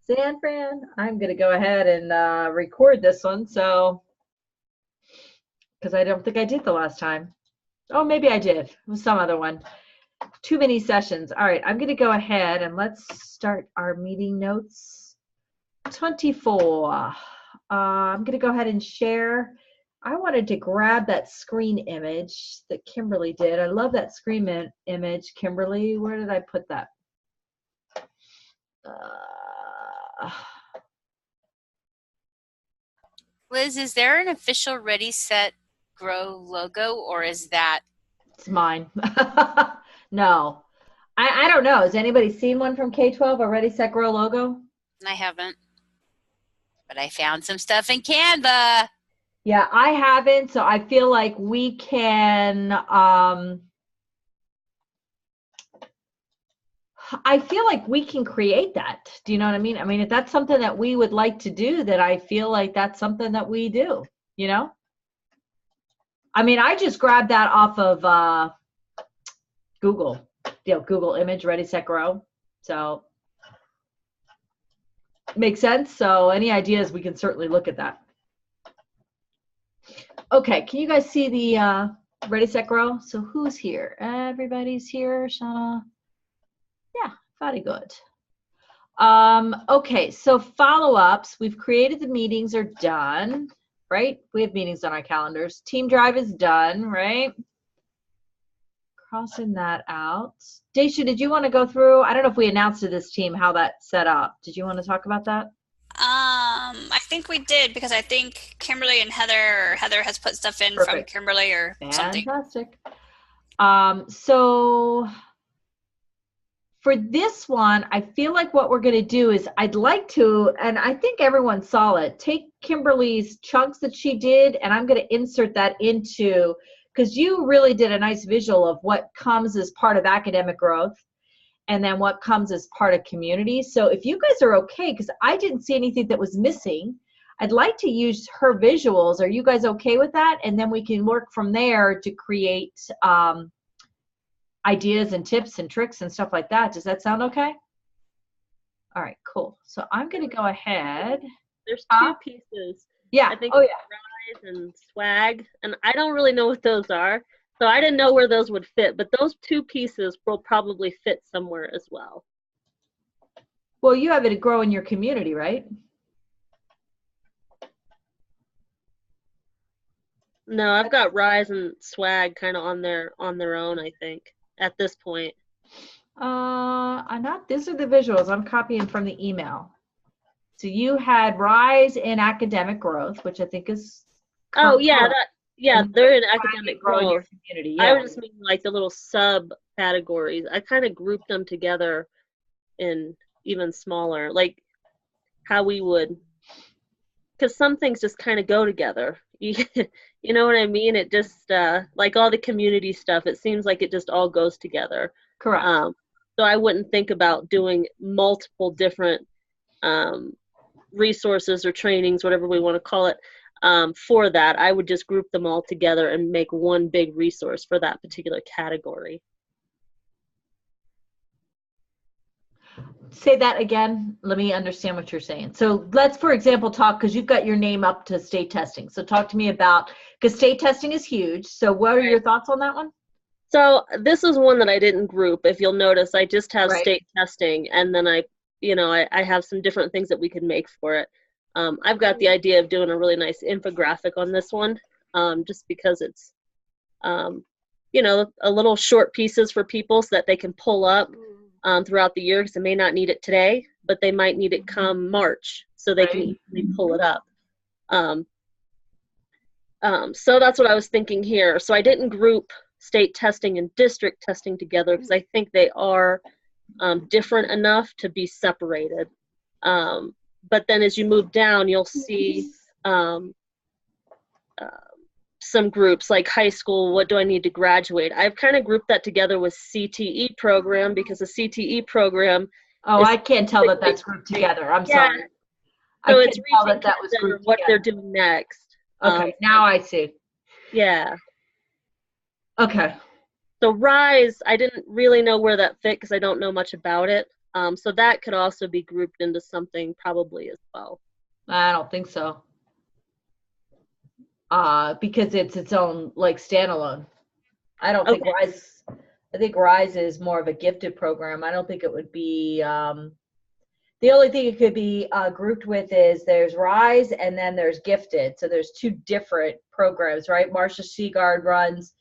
San Fran, I'm going to go ahead and record this one. So, because I don't think I did the last time. Oh, maybe I did. It was some other one. Too many sessions. All right, I'm going to go ahead and let's start our meeting notes. 24. I'm going to go ahead and share. I wanted to grab that screen image that Kimberly did. I love that screen image. Kimberly, where did I put that? Liz, is there an official Ready, Set, Grow logo, or is that? It's mine. No. I don't know. Has anybody seen one from K-12, a Ready, Set, Grow logo? I haven't, but I found some stuff in Canva. Yeah, I haven't. So I feel like we can, I feel like we can create that. Do you know what I mean? I mean, if that's something that we would like to do, then I feel like that's something that we do, you know? I mean, I just grabbed that off of Google, Google image, Ready, Set, Grow. So makes sense. So any ideas, we can certainly look at that. Okay, can you guys see the Ready, Set, Grow? So who's here? Everybody's here, Shauna. Yeah, very good. Okay, so follow-ups. We've created the meetings are done, right? We have meetings on our calendars. Team Drive is done, right? Crossing that out. Daisha, did you want to go through? I don't know if we announced to this team how that's set up. Did you want to talk about that? I think we did because I think Kimberly and Heather has put stuff in Perfect. from Kimberly or something. Fantastic. So for this one, I feel like what we're going to do is I'd like to, and I think everyone saw it, take Kimberly's chunks that she did, and I'm going to insert that into, because you really did a nice visual of what comes as part of academic growth and then what comes as part of community. So if you guys are okay, because I didn't see anything that was missing, I'd like to use her visuals. Are you guys okay with that? And then we can work from there to create ideas and tips and tricks and stuff like that. Does that sound okay? All right, cool. So I'm going to go ahead. There's two pieces. Yeah. I think Rise and swag, and I don't really know what those are. So I didn't know where those would fit, but those two pieces will probably fit somewhere as well. Well, you have it to grow in your community, right? No, I've got Rise and Swag kind of on their own, I think, at this point. I'm not, these are the visuals I'm copying from the email. So you had Rise in academic growth, which I think is oh yeah, they're in academic growth. In your community. Yeah. I was just meaning like the little sub categories. I kind of grouped them together in even smaller, like how we would, because some things just kind of go together. You know what I mean? It just like all the community stuff, it seems like it just all goes together. Correct. So I wouldn't think about doing multiple different resources or trainings, whatever we want to call it, for that. I would just group them all together and make one big resource for that particular category. Say that again. Let me understand what you're saying. So let's, for example, talk, because you've got your name up to state testing. So talk to me about, because state testing is huge. So what are your thoughts on that one? So this is one that I didn't group. If you'll notice, I just have state testing, and then I have some different things that we could make for it. I've got the idea of doing a really nice infographic on this one, just because it's, a little short pieces for people so that they can pull up throughout the year, because they may not need it today, but they might need it come March, so they can easily pull it up. So that's what I was thinking here. So I didn't group state testing and district testing together because I think they are different enough to be separated. But then as you move down, you'll see some groups like high school, what do I need to graduate? I've kind of grouped that together with CTE program, because the CTE program. Oh, I can't tell that that's grouped together. I'm sorry. So I it's can't tell that was grouped what together. they're doing next. Okay, now I see. Yeah. Okay. So Rise, I didn't really know where that fit because I don't know much about it. So that could also be grouped into something probably as well. I don't think so. Because it's its own like standalone. I don't think Rise. I think Rise is more of a gifted program. I don't think it would be. The only thing it could be grouped with is there's Rise and then there's Gifted. So there's two different programs, right? Marcia Seagard runs.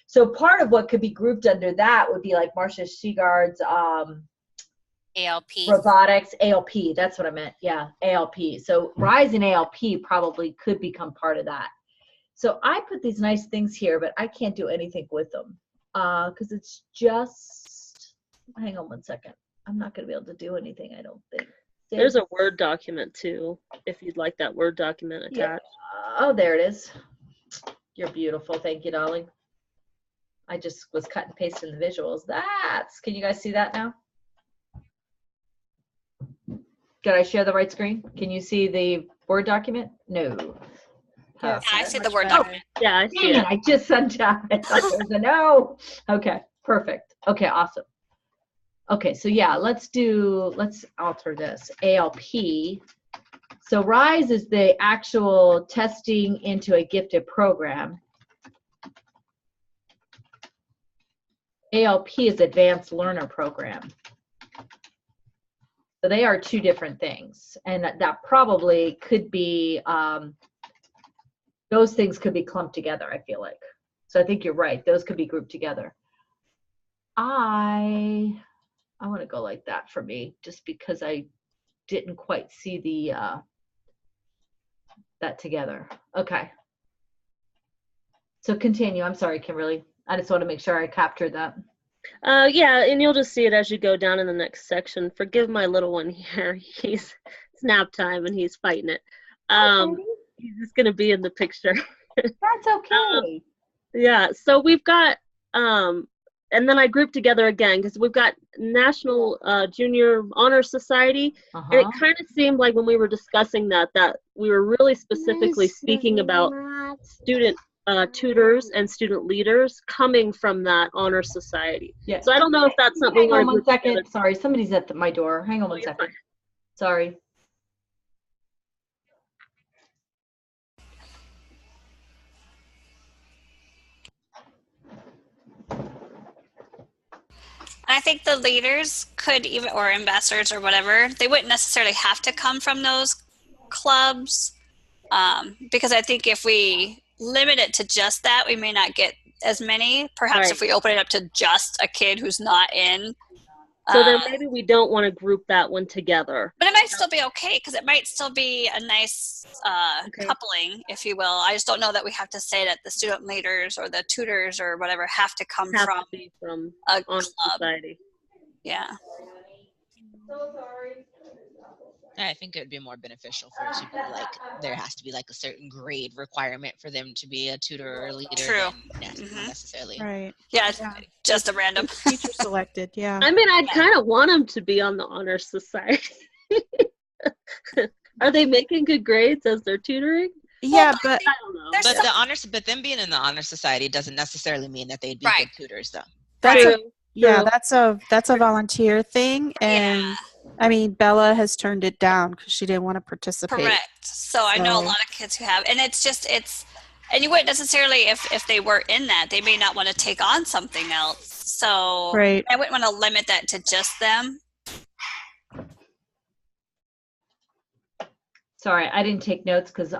So part of what could be grouped under that would be like Marcia Seagard's ALP. robotics, ALP. That's what I meant. Yeah, ALP. So Rise and ALP probably could become part of that. So I put these nice things here, but I can't do anything with them because it's just, hang on one second. I'm not going to be able to do anything, I don't think. There's a Word document too, if you'd like that Word document attached. Yeah. Oh, there it is. You're beautiful. Thank you, darling. I just was cut and pasting the visuals. Can you guys see that now? Did I share the right screen? Can you see the Word document? No. Yeah, I see the Word Oh, document. Yeah, I see dang it. it, I just sent out. I thought there was a no. Okay, perfect. Okay, awesome. Okay, so yeah, let's alter this. ALP. So RISE is the actual testing into a gifted program. ALP is Advanced Learner Program. So they are two different things. And that probably could be, those things could be clumped together, I feel like. So I think you're right. Those could be grouped together. I want to go like that for me, just because I didn't quite see the that together. Okay. So continue. I'm sorry, Kimberly. I just want to make sure I captured that. Yeah, and you'll just see it as you go down in the next section. Forgive my little one here. It's nap time and he's fighting it. He's just going to be in the picture. That's okay. Yeah, so we've got, and then I grouped together again because we've got National Junior Honor Society. And it kind of seemed like when we were discussing that we were really specifically speaking about student tutors and student leaders coming from that honor society. Yeah. So I don't know if that's something. Hang on one second. Sorry, somebody's at my door. Hang on one second. Sorry. I think the leaders could even, or ambassadors or whatever, they wouldn't necessarily have to come from those clubs, because I think if we limit it to just that, we may not get as many. Perhaps if we open it up to just a kid who's not in. So then maybe we don't want to group that one together. But it might still be okay, because it might still be a nice coupling, if you will. I just don't know that we have to say that the student leaders or the tutors or whatever have to come from a club. Society. Yeah. So sorry. I think it would be more beneficial for it to be like there has to be like a certain grade requirement for them to be a tutor or a leader. True. Than necessarily. Right. Yeah, just a random. Teacher selected, yeah. I mean, I kind of want them to be on the honor society. Are they making good grades as they're tutoring? Yeah, well, but I don't know. But the honors, but them being in the honor society doesn't necessarily mean that they'd be good tutors, though. that's that's a volunteer thing, and I mean, Bella has turned it down because she didn't want to participate. Correct. So I know a lot of kids who have, and and you wouldn't necessarily, if they were in that, they may not want to take on something else. So right. I wouldn't want to limit that to just them. Sorry, I didn't take notes because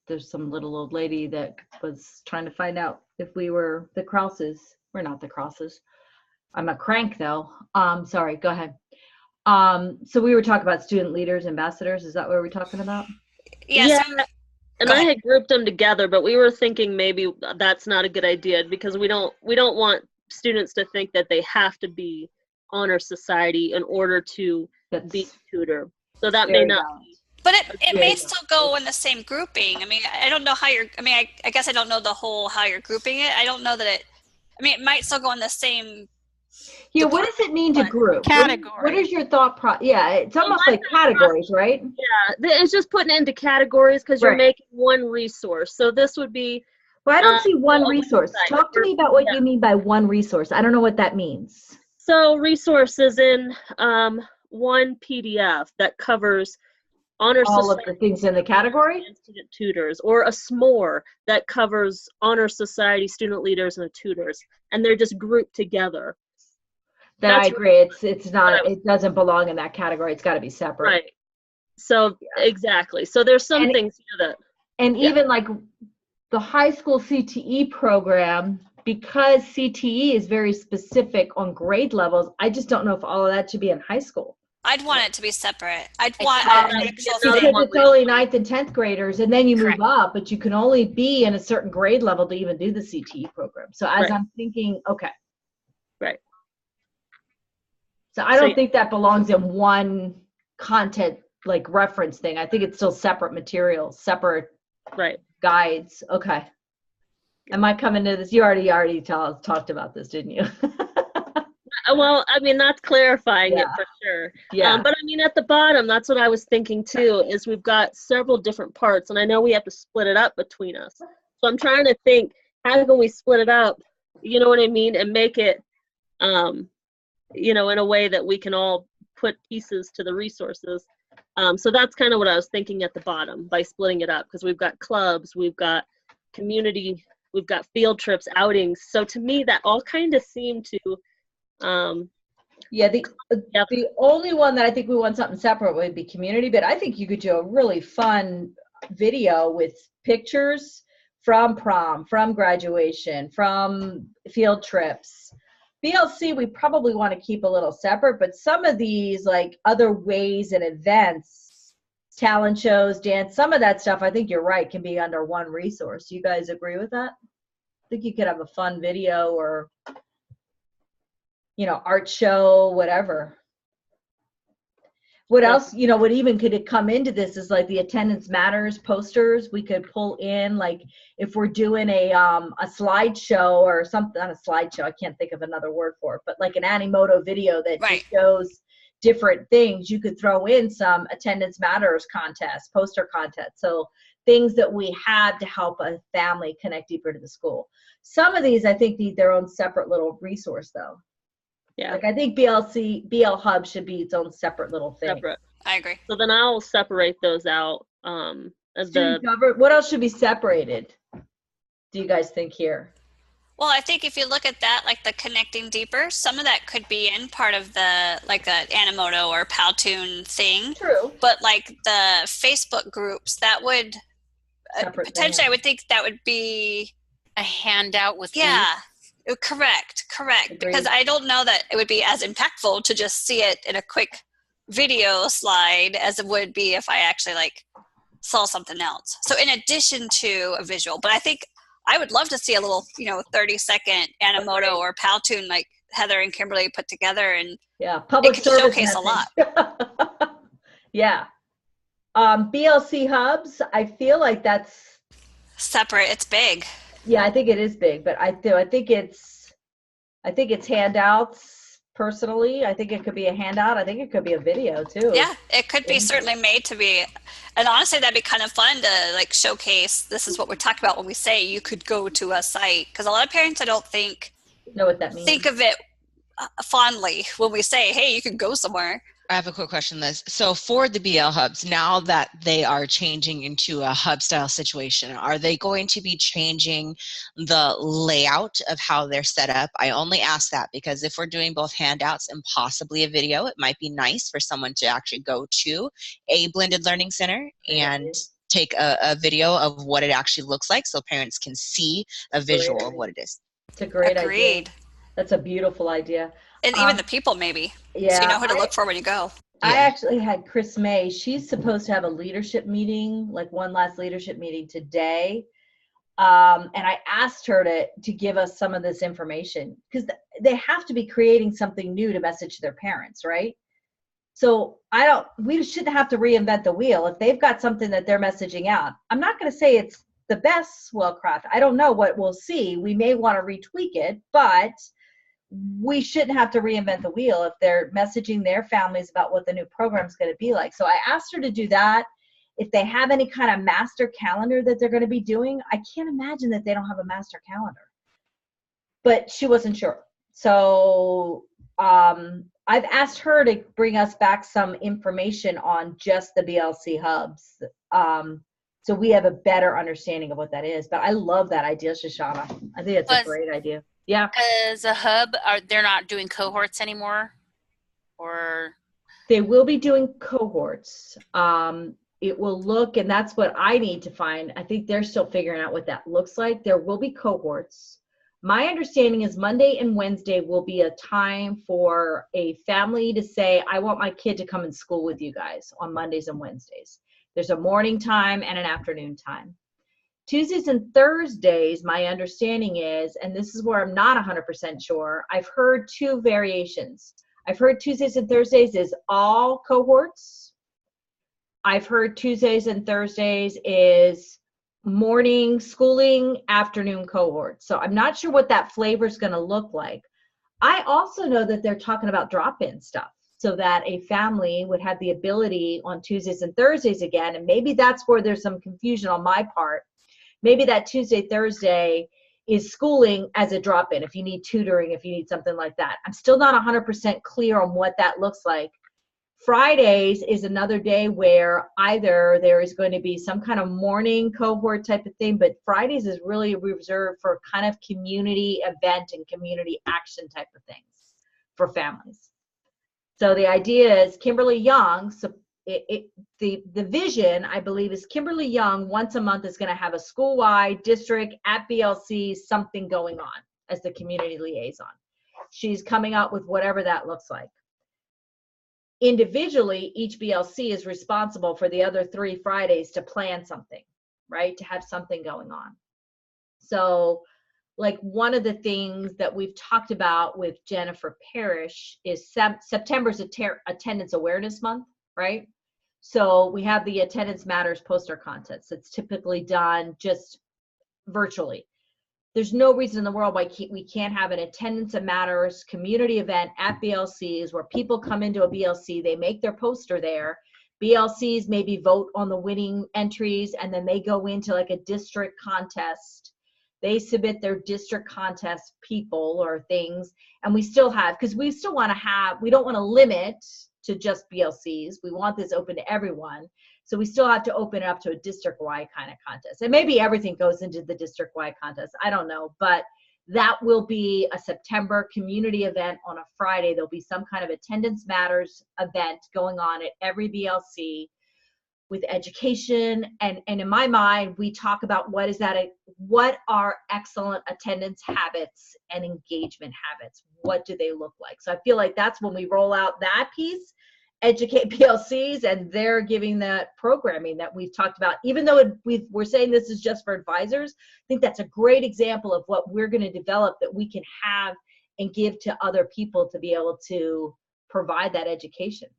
there's some little old lady that was trying to find out if we were the Krauses. We're not the Krauses. I'm a crank though. Sorry, go ahead. So we were talking about student leaders, ambassadors. Is that what we're talking about? Yes. Yeah, and I had grouped them together, but we were thinking maybe that's not a good idea because we don't want students to think that they have to be honor society in order to be a tutor. So that may not be. But it may still go in the same grouping. I mean, I don't know how I guess I don't know how you're grouping it. I don't know that it might still go in the same. Yeah, what does it mean to group? Category. What is your thought Yeah, it's almost like categories, right? Yeah, it's just putting it into categories because you're making one resource. So this would be. Well, I don't see one resource. Talk to me about what you mean by one resource. I don't know what that means. So resources in one PDF that covers honor All of society the things in the category? and student tutors, or a SMORE that covers honor society, student leaders, and the tutors, and they're just grouped together. Then I That's agree. It's not, what I- it doesn't belong in that category. It's got to be separate. Right. So exactly. So there's some And- things here that And Yeah. even like the high school CTE program, because CTE is very specific on grade levels, I just don't know if all of that should be in high school. I'd want it to be separate. I'd want Exactly. an actual Because thing. Because it's only 9th and 10th graders, and then you move Correct. up, but you can only be in a certain grade level to even do the CTE program. So as Right. I'm thinking, okay. Right. So I don't So- think that belongs in one content like reference thing. I think it's still separate materials, separate right. guides. Okay. Am I coming to this? You already talked about this, didn't you? Well, I mean, that's clarifying it Yeah. for sure. Yeah. But I mean, at the bottom, that's what I was thinking too, is we've got several different parts, and I know we have to split it up between us. So I'm trying to think, how can we split it up, you know what I mean, and make it, you know, in a way that we can all put pieces to the resources. So that's kind of what I was thinking at the bottom, by splitting it up, because we've got clubs, we've got community, we've got field trips, outings. So to me, that all kind of seemed to, Yeah, Yep. the only one that I think we want something separate would be community, but I think you could do a really fun video with pictures from prom, from graduation, from field trips. BLC, we probably want to keep a little separate, but some of these, like other ways and events, talent shows, dance, some of that stuff, I think you're right, can be under one resource. Do you guys agree with that? I think you could have a fun video or, you know, art show, whatever. What Yeah. else, you know, what even could it come into this is like the attendance matters posters. We could pull in, like if we're doing a slideshow or something, not a slideshow, I can't think of another word for it, but like an Animoto video that Right. just shows different things, you could throw in some attendance matters contest, poster contest. So things that we have to help a family connect deeper to the school. Some of these I think need their own separate little resource though. yeah, Like I think BL Hub should be its own separate little thing. separate. I agree. So then I'll separate those out. As the Student cover, what else should be separated? Do you guys think here? Well, I think if you look at that, like the connecting deeper, some of that could be in part of the like the Animoto or Powtoon thing. True. But like the Facebook groups, that would Separate potentially, thing. I would think that would be A handout with yeah. links. Correct. Because Agreed. I don't know that it would be as impactful to just see it in a quick video slide as it would be if I actually like saw something else. So in addition to a visual, but I think I would love to see a little, 30-second Animoto or Powtoon like Heather and Kimberly put together, and Yeah, public could service showcase a message. Yeah. BLC Hubs, I feel like that's, separate. It's big. yeah, I think it is big, but I think it's handouts personally. I think it could be a handout. I think it could be a video too. Yeah, it could be Yeah. certainly made to be, and honestly, that'd be kind of fun to like showcase. This is what we talk about when we say you could go to a site, because a lot of parents, I don't think Know what that means. think of it fondly when we say, "Hey, you could go somewhere." I have a quick question, Liz. So for the BL hubs, now that they are changing into a hub style situation, are they going to be changing the layout of how they're set up? I only ask that because if we're doing both handouts and possibly a video, it might be nice for someone to actually go to a blended learning center and take a video of what it actually looks like so parents can see a visual of what it is. It's a great idea. Agreed. That's a beautiful idea. And even the people, maybe, Yeah. so you know who to look for when you go. I Yeah. actually had Chris May. She's supposed to have a leadership meeting, like one last leadership meeting today. And I asked her to give us some of this information because they have to be creating something new to message to their parents, right? So we shouldn't have to reinvent the wheel. If they've got something that they're messaging out, I'm not going to say it's the best Swellcraft. I don't know what we'll see. We may want to retweak it, but we shouldn't have to reinvent the wheel if they're messaging their families about what the new program is going to be like. So I asked her to do that. If they have any kind of master calendar that they're going to be doing, I can't imagine that they don't have a master calendar. But she wasn't sure. So I've asked her to bring us back some information on just the BLC hubs. So we have a better understanding of what that is. But I love that idea, Shoshana. I think it's a great idea. Yeah. As a hub, they're not doing cohorts anymore? Or they will be doing cohorts. It will look, and that's what I need to find. I think they're still figuring out what that looks like. There will be cohorts. My understanding is Monday and Wednesday will be a time for a family to say, I want my kid to come in school with you guys on Mondays and Wednesdays. There's a morning time and an afternoon time. Tuesdays and Thursdays, my understanding is, and this is where I'm not 100% sure, I've heard two variations. I've heard Tuesdays and Thursdays is all cohorts. I've heard Tuesdays and Thursdays is morning schooling, afternoon cohorts. So I'm not sure what that flavor is going to look like. I also know that they're talking about drop-in stuff so that a family would have the ability on Tuesdays and Thursdays again, and maybe that's where there's some confusion on my part. Maybe that Tuesday, Thursday is schooling as a drop-in if you need tutoring, if you need something like that. I'm still not 100% clear on what that looks like. Fridays is another day where either there is going to be some kind of morning cohort type of thing, but Fridays is really reserved for kind of community event and community action type of things for families. So the idea is Kimberly Young, so the vision, I believe, is Kimberly Young once a month is going to have a school-wide district at BLC something going on as the community liaison. She's coming up with whatever that looks like. Individually, each BLC is responsible for the other 3 Fridays to plan something, right? To have something going on. So like one of the things that we've talked about with Jennifer Parrish is September's Attendance Awareness Month, right? So we have the Attendance Matters poster contest. It's typically done just virtually. There's no reason in the world why we can't have an Attendance Matters community event at BLCs where people come into a BLC, they make their poster there. BLCs maybe vote on the winning entries, and then they go into like a district contest. They submit their district contest people or things, and we still have, because we still want to have, we don't want to limit to just BLCs. We want this open to everyone. So we still have to open it up to a district-wide kind of contest. And maybe everything goes into the district-wide contest. I don't know. But that will be a September community event on a Friday. There'll be some kind of Attendance Matters event going on at every BLC with education. And in my mind, we talk about what are excellent attendance habits and engagement habits? What do they look like? So I feel like that's when we roll out that piece, educate BLCs, and they're giving that programming that we've talked about. Even though we're saying this is just for advisors, I think that's a great example of what we're going to develop that we can have and give to other people to be able to provide that education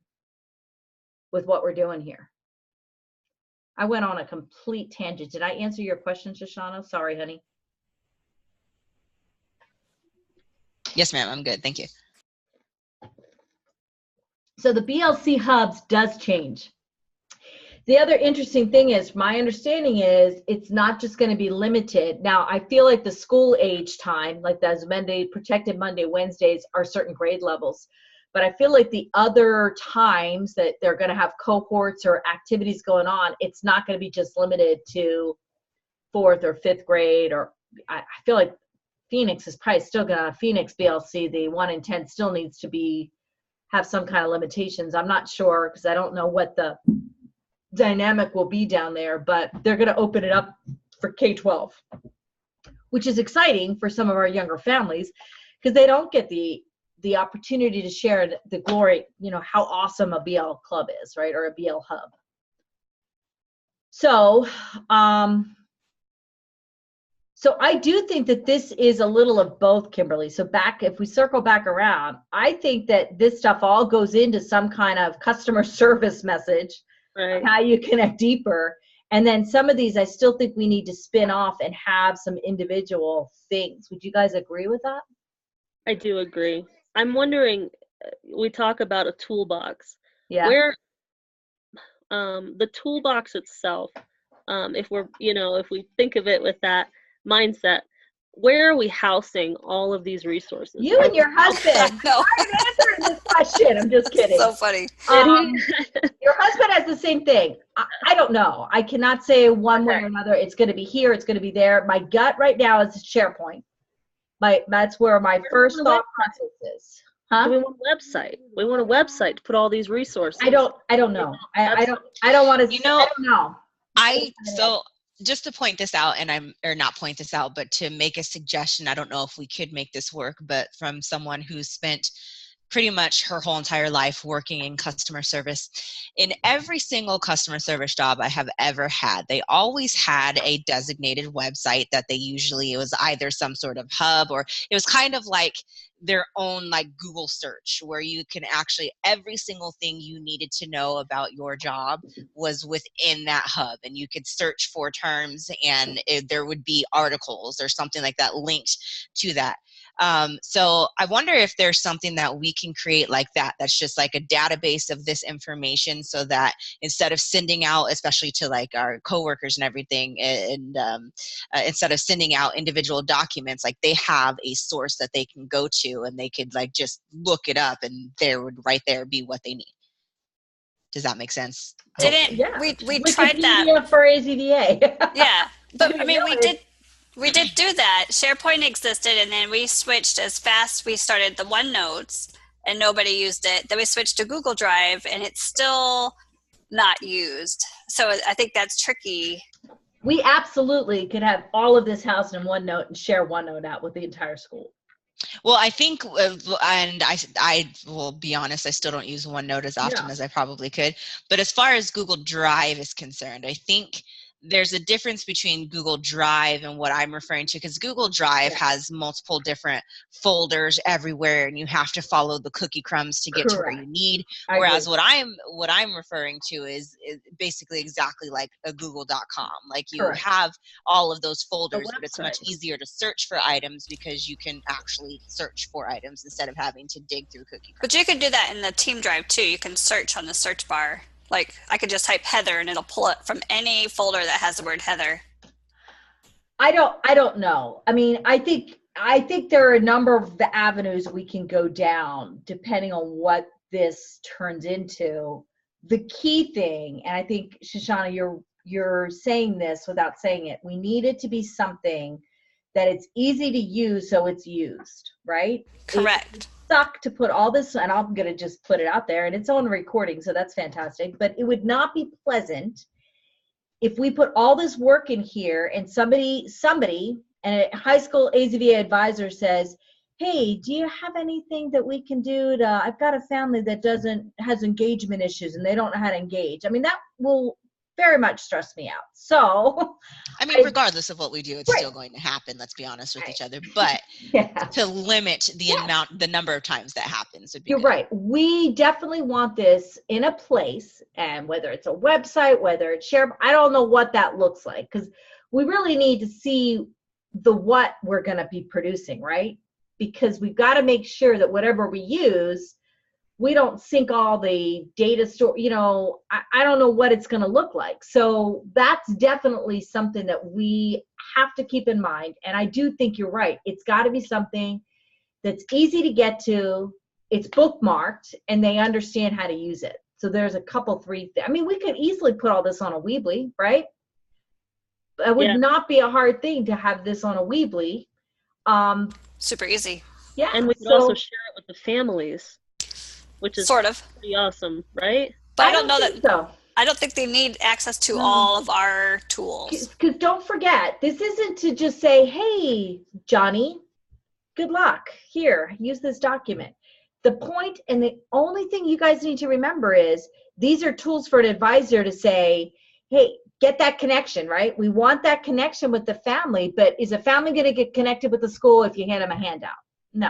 with what we're doing here. I went on a complete tangent. Did I answer your question, Shoshana? Sorry, honey. Yes, ma'am. I'm good. Thank you. So the BLC hubs does change. The other interesting thing is, my understanding is it's not just going to be limited. Now, I feel like the school age time, like those protected Monday, Wednesdays, are certain grade levels. But I feel like the other times that they're going to have cohorts or activities going on, it's not going to be just limited to 4th or 5th grade. Or I feel like Phoenix is probably still going to, Phoenix BLC, the 1 in 10 still needs to have some kind of limitations. I'm not sure because I don't know what the dynamic will be down there, but they're going to open it up for K-12, which is exciting for some of our younger families because they don't get the opportunity to share the glory, how awesome a BL club is, right? Or a BL hub. So, so I do think that this is a little of both, Kimberly. So if we circle back around, I think that this stuff all goes into some kind of customer service message, right? How you connect deeper. And then some of these, I still think we need to spin off and have some individual things. Would you guys agree with that? I do agree. I'm wondering, we talk about a toolbox. Yeah. Where the toolbox itself, if we think of it with that mindset, where are we housing all of these resources? You and your husband. No. I'm answering this question. I'm just kidding. So funny. Your husband has the same thing. I don't know. I cannot say one way or another. It's going to be here. It's going to be there. My gut right now is SharePoint. That's where my first thought process is. Huh? We want a website. We want a website to put all these resources. I don't know. I don't want to. You know, I don't know. So just to point this out, or not point this out, but to make a suggestion, I don't know if we could make this work, but from someone who's spent pretty much her whole entire life working in customer service. In every single customer service job I have ever had, they always had a designated website that it was either some sort of hub, or it was kind of like their own like Google search, where you can actually, every single thing you needed to know about your job was within that hub, and you could search for terms, and there would be articles or something like that linked to that. So I wonder if there's something that we can create like that, that's just like a database of this information, so that instead of sending out, especially to like our coworkers and everything, and instead of sending out individual documents, like they have a source that they can go to, and they could like just look it up, and there would right there be what they need. Does that make sense? We tried that for AZVA. Yeah, but I mean, we did do that. SharePoint existed, and then we switched as fast. We started the OneNotes, and nobody used it. Then we switched to Google Drive, and it's still not used. So I think that's tricky. We absolutely could have all of this housed in OneNote and share OneNote out with the entire school. Well, I think, and I will be honest, I still don't use OneNote as often as I probably could. But as far as Google Drive is concerned, I think there's a difference between Google Drive and what I'm referring to, because Google Drive has multiple different folders everywhere, and you have to follow the cookie crumbs to get to where you need. Whereas what I'm referring to is basically exactly like a Google.com. Like you have all of those folders, but it's much easier to search for items because you can actually search for items instead of having to dig through cookie crumbs. But you can do that in the Team Drive too. You can search on the search bar. Like I could just type Heather and it'll pull it from any folder that has the word Heather. I don't know. I mean, I think there are a number of the avenues we can go down depending on what this turns into. The key thing, and I think Shoshana, you're saying this without saying it, we need it to be something that it's easy to use, so it's used, right? Correct. Suck to put all this, and I'm going to just put it out there, and it's on recording, so that's fantastic, but it would not be pleasant if we put all this work in here and somebody and a high school AZVA advisor says, hey, do you have anything that we can do to, I've got a family that has engagement issues and they don't know how to engage. I mean, that will very much stress me out. So, I mean, regardless of what we do, it's still going to happen. Let's be honest with each other. But to limit the number of times that happens would be You're right. We definitely want this in a place, and whether it's a website, whether it's shared, I don't know what that looks like, because we really need to see what we're going to be producing, right? Because we've got to make sure that whatever we use, we don't sync all the data store, I don't know what it's going to look like. So that's definitely something that we have to keep in mind. And I do think you're right. It's got to be something that's easy to get to, it's bookmarked, and they understand how to use it. So there's a couple, I mean, we could easily put all this on a Weebly, right? It would not be a hard thing to have this on a Weebly. Super easy. Yeah. And we could also share it with the families, which is sort of pretty awesome, right? But I don't know that. So. I don't think they need access to all of our tools. Because don't forget, this isn't to just say, hey, Johnny, good luck. Here, use this document. The point and the only thing you guys need to remember is these are tools for an advisor to say, hey, get that connection, right? We want that connection with the family, but is a family going to get connected with the school if you hand them a handout? No.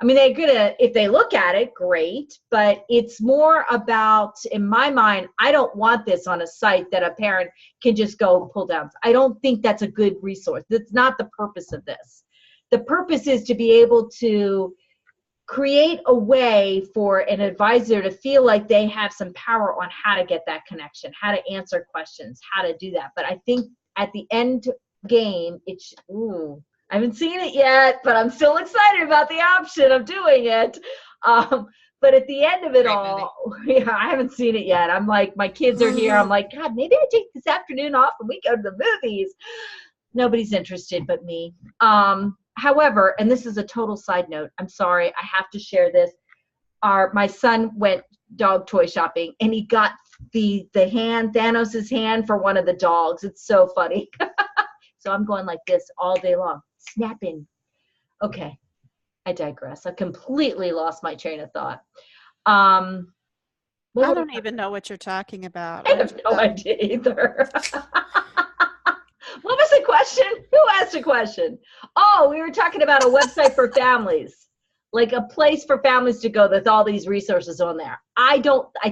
I mean, they're gonna, if they look at it, great, but it's more about, in my mind, I don't want this on a site that a parent can just go pull down. I don't think that's a good resource. That's not the purpose of this. The purpose is to be able to create a way for an advisor to feel like they have some power on how to get that connection, how to answer questions, how to do that. But I think at the end game, I haven't seen it yet, but I'm still excited about the option of doing it. But at the end of it all, yeah, I haven't seen it yet. I'm like, my kids are here. I'm like, God, maybe I take this afternoon off and we go to the movies. Nobody's interested but me. However, and this is a total side note, I'm sorry, I have to share this. My son went dog toy shopping and he got the hand, Thanos's hand for one of the dogs. It's so funny. So I'm going like this all day long, snapping. Okay, I digress. I completely lost my train of thought. I don't even know what you're talking about. I have no idea either. What was the question? Who asked a question? Oh, we were talking about a website for families, like a place for families to go with all these resources on there. I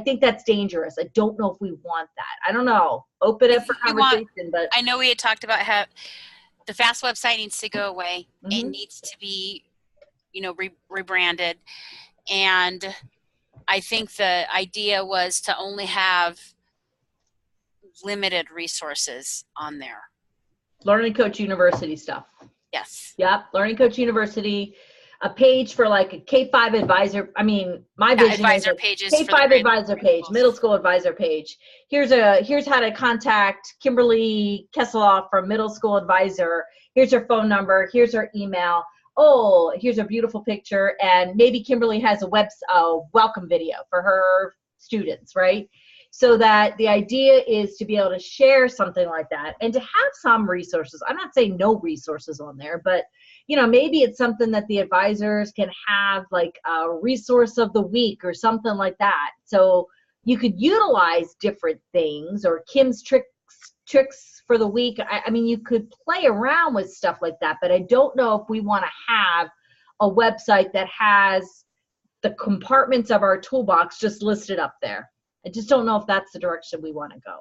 think that's dangerous. I don't know if we want that. I don't know. Open it for conversation, but I know we had talked about how the FAST website needs to go away. Mm-hmm. It needs to be, rebranded. And I think the idea was to only have limited resources on there. Learning Coach University stuff. Yes. Yep. Learning Coach University, a page for like a K-5 advisor. I mean, my vision advisor is pages. K-5 advisor page, middle school advisor page. Here's how to contact Kimberly Kesseloff from Middle School Advisor. Here's her phone number. Here's her email. Oh, here's a beautiful picture. And maybe Kimberly has a welcome video for her students, right? So that the idea is to be able to share something like that and to have some resources. I'm not saying no resources on there, but maybe it's something that the advisors can have, like a resource of the week or something like that. So you could utilize different things, or Kim's tricks for the week. I mean, you could play around with stuff like that, but I don't know if we want to have a website that has the compartments of our toolbox just listed up there. I just don't know if that's the direction we want to go.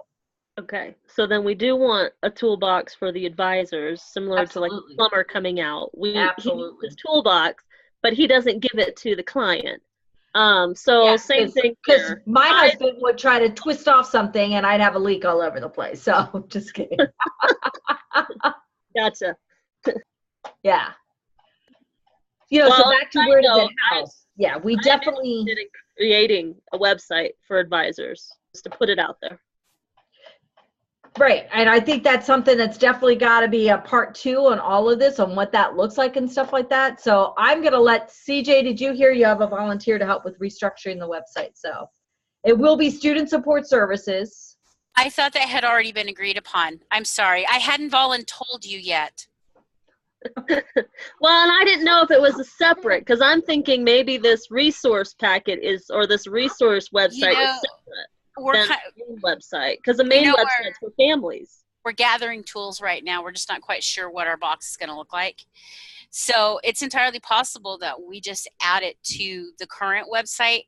Okay, so then we do want a toolbox for the advisors, similar Absolutely. to like Plumber coming out. Absolutely. He needs his toolbox, but he doesn't give it to the client. So same thing Because here. my husband would try to twist off something and I'd have a leak all over the place. So just kidding. Gotcha. Yeah. So back to where does it house? Yeah, we definitely creating a website for advisors, just to put it out there. Right. And I think that's something that's definitely got to be a part 2 on all of this, on what that looks like and stuff like that. So I'm going to let CJ, did you hear you have a volunteer to help with restructuring the website? So it will be student support services. I thought that had already been agreed upon. I'm sorry. I hadn't told you yet. Well, and I didn't know if it was a separate, because I'm thinking maybe this resource packet or this resource website is separate than the main website, because the main website's for families. We're gathering tools right now. We're just not quite sure what our box is going to look like. So it's entirely possible that we just add it to the current website,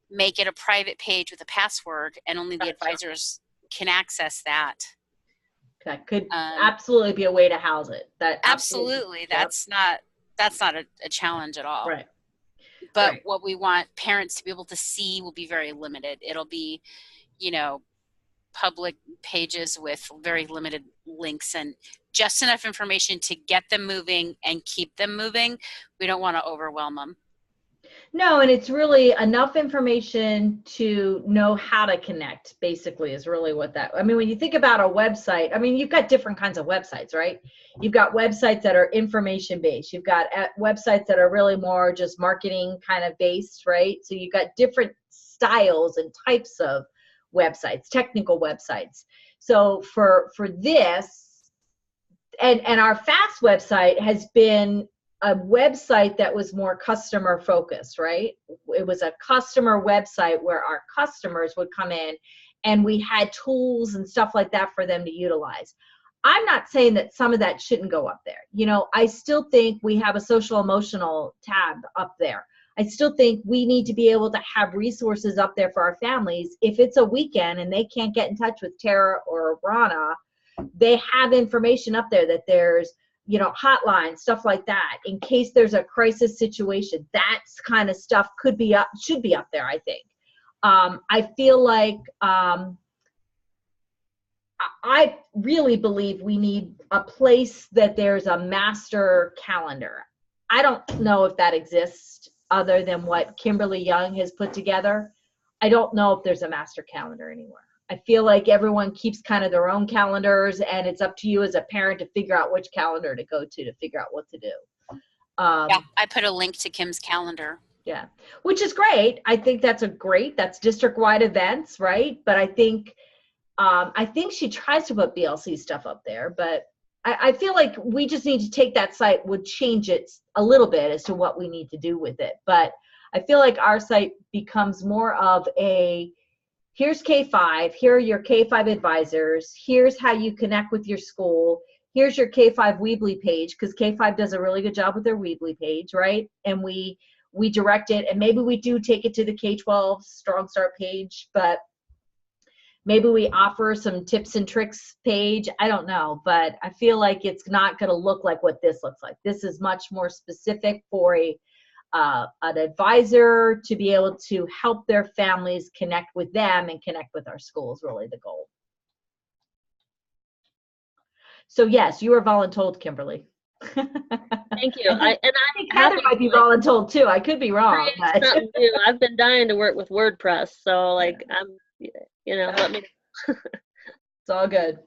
make it a private page with a password, and only the advisors can access that. That could absolutely be a way to house it. That absolutely. That's not a challenge at all. Right. But what we want parents to be able to see will be very limited. It'll be, public pages with very limited links and just enough information to get them moving and keep them moving. We don't want to overwhelm them. No, and it's really enough information to know how to connect, basically, is really what that, I mean, when you think about a website, I mean, you've got different kinds of websites, right? You've got websites that are information based. You've got websites that are really more just marketing kind of based, right? So you've got different styles and types of websites, technical websites. So for this, and our FAST website has been a website that was more customer focused, right? It was a customer website where our customers would come in and we had tools and stuff like that for them to utilize. I'm not saying that some of that shouldn't go up there. I still think we have a social emotional tab up there. I still think we need to be able to have resources up there for our families. If it's a weekend and they can't get in touch with Tara or Rana, they have information up there that there's hotlines, stuff like that, in case there's a crisis situation. That's kind of stuff should be up there, I think. I feel like I really believe we need a place that there's a master calendar. I don't know if that exists other than what Kimberly Young has put together. I don't know if there's a master calendar anywhere. I feel like everyone keeps kind of their own calendars, and it's up to you as a parent to figure out which calendar to go to figure out what to do. Yeah, I put a link to Kim's calendar. Yeah, which is great. I think that's that's district-wide events, right? But I think she tries to put BLC stuff up there, but I feel like we just need to take that site, would change it a little bit as to what we need to do with it. But I feel like our site becomes more of a, here's K-5, here are your K-5 advisors, here's how you connect with your school, here's your K-5 Weebly page, because K-5 does a really good job with their Weebly page, right? And we direct it, and maybe we do take it to the K-12 Strong Start page, but maybe we offer some tips and tricks page. I don't know, but I feel like it's not going to look like what this looks like. This is much more specific for an advisor to be able to help their families connect with them and connect with our schools, really the goal. So yes, you are voluntold, Kimberly. Thank you. I think Heather might be voluntold too. I could be wrong. But. New. I've been dying to work with WordPress, so like let me. It's all good.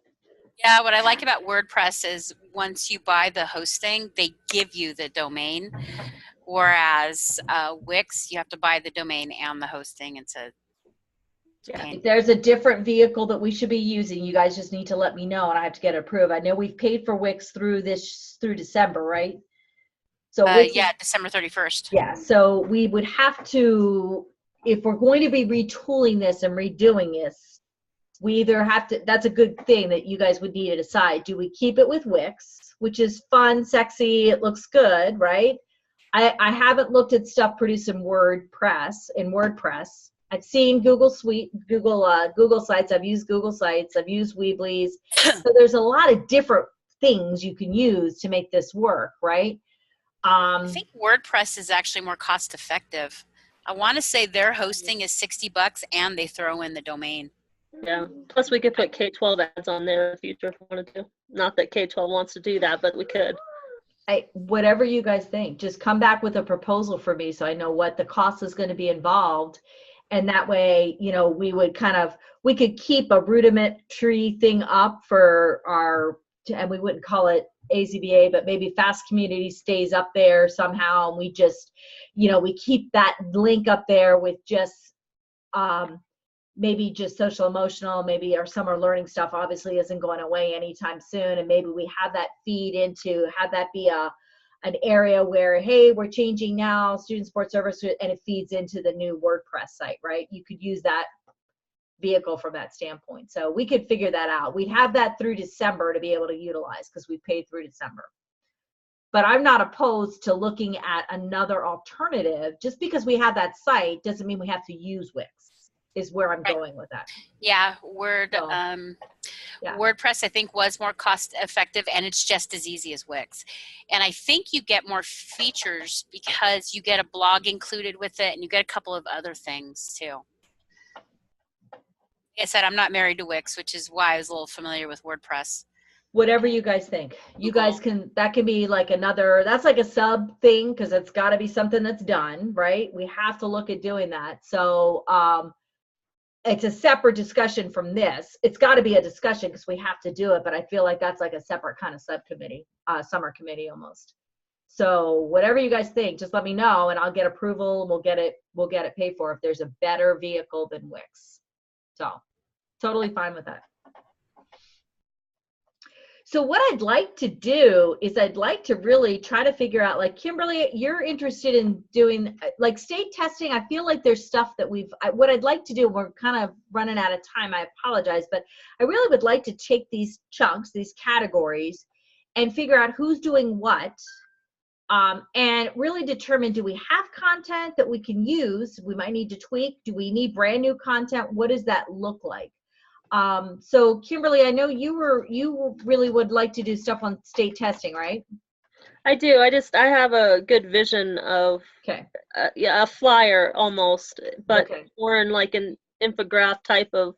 Yeah, what I like about WordPress is once you buy the hosting, they give you the domain. Whereas Wix, you have to buy the domain and the hosting. It's a pain. If there's a different vehicle that we should be using, you guys just need to let me know, and I have to get it approved. I know we've paid for Wix through December, right? So yeah, December 31st. Yeah, so we would have to, if we're going to be retooling this and redoing this, we either have to, that's a good thing that you guys would need to decide. Do we keep it with Wix, which is fun, sexy, it looks good, right? I haven't looked at stuff produced in WordPress. I've seen Google Sites. I've used Google Sites. I've used Weebly's. So there's a lot of different things you can use to make this work, right? I think WordPress is actually more cost effective. I want to say their hosting is $60 and they throw in the domain. Yeah. Plus we could put K-12 ads on there in the future if we wanted to. Not that K-12 wants to do that, but we could. Whatever you guys think, just come back with a proposal for me so I know what the cost is going to be involved. And that way, we could keep a rudimentary thing up for and we wouldn't call it AZBA, but maybe Fast Community stays up there somehow. And we just, we keep that link up there with just, maybe just social emotional, maybe our summer learning stuff obviously isn't going away anytime soon. And maybe we have that have that be an area where, hey, we're changing now, student support service, and it feeds into the new WordPress site, right? You could use that vehicle from that standpoint. So we could figure that out. We'd have that through December to be able to utilize because we paid through December. But I'm not opposed to looking at another alternative. Just because we have that site doesn't mean we have to use Wix. Is where I'm going with that. Yeah, WordPress I think was more cost effective and it's just as easy as Wix. And I think you get more features because you get a blog included with it and you get a couple of other things too. Like I said, I'm not married to Wix, which is why I was a little familiar with WordPress. Whatever you guys think. You guys that can be like that's like a sub thing because it's got to be something that's done, right? We have to look at doing that. So, it's a separate discussion from this. It's got to be a discussion because we have to do it, but I feel like that's like a separate kind of subcommittee, summer committee almost. So whatever you guys think, just let me know and I'll get approval and we'll get it paid for if there's a better vehicle than Wix. So totally fine with that. So what I'd like to do is I'd like to really try to figure out, like, Kimberly, you're interested in doing like state testing. I feel like there's stuff that what I'd like to do, we're kind of running out of time, I apologize, but I really would like to take these chunks, these categories, and figure out who's doing what, and really determine, do we have content that we can use? We might need to tweak. Do we need brand new content? What does that look like? So Kimberly, I know you really would like to do stuff on state testing, right? I do. I have a good vision of a flyer almost, but more in like an infograph type of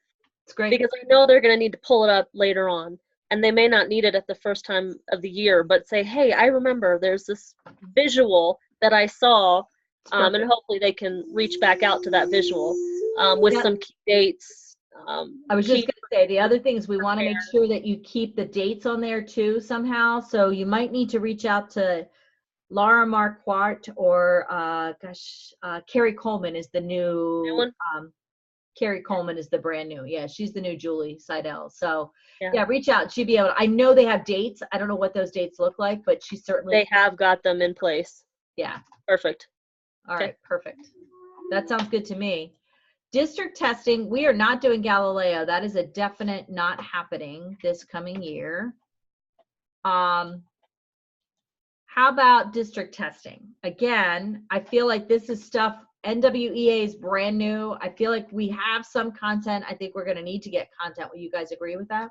It's great. Because I know they're going to need to pull it up later on. And they may not need it at the first time of the year, but say, hey, I remember there's this visual that I saw, and hopefully they can reach back out to that visual with some key dates. I was just going to say, the other thing is we want to make sure that you keep the dates on there too somehow. So you might need to reach out to Laura Marquardt or, Carrie Coleman is the new one? Carrie Coleman is the brand new. Yeah, she's the new Julie Seidel. So yeah, reach out. She'd be able to, I know they have dates. I don't know what those dates look like, but she certainly. They have got them in place. Yeah. Perfect. All right, perfect. That sounds good to me. District testing, we are not doing Galileo. That is a definite not happening this coming year. How about district testing? Again, I feel like this is stuff, NWEA is brand new. I feel like we have some content. I think we're going to need to get content. Will you guys agree with that?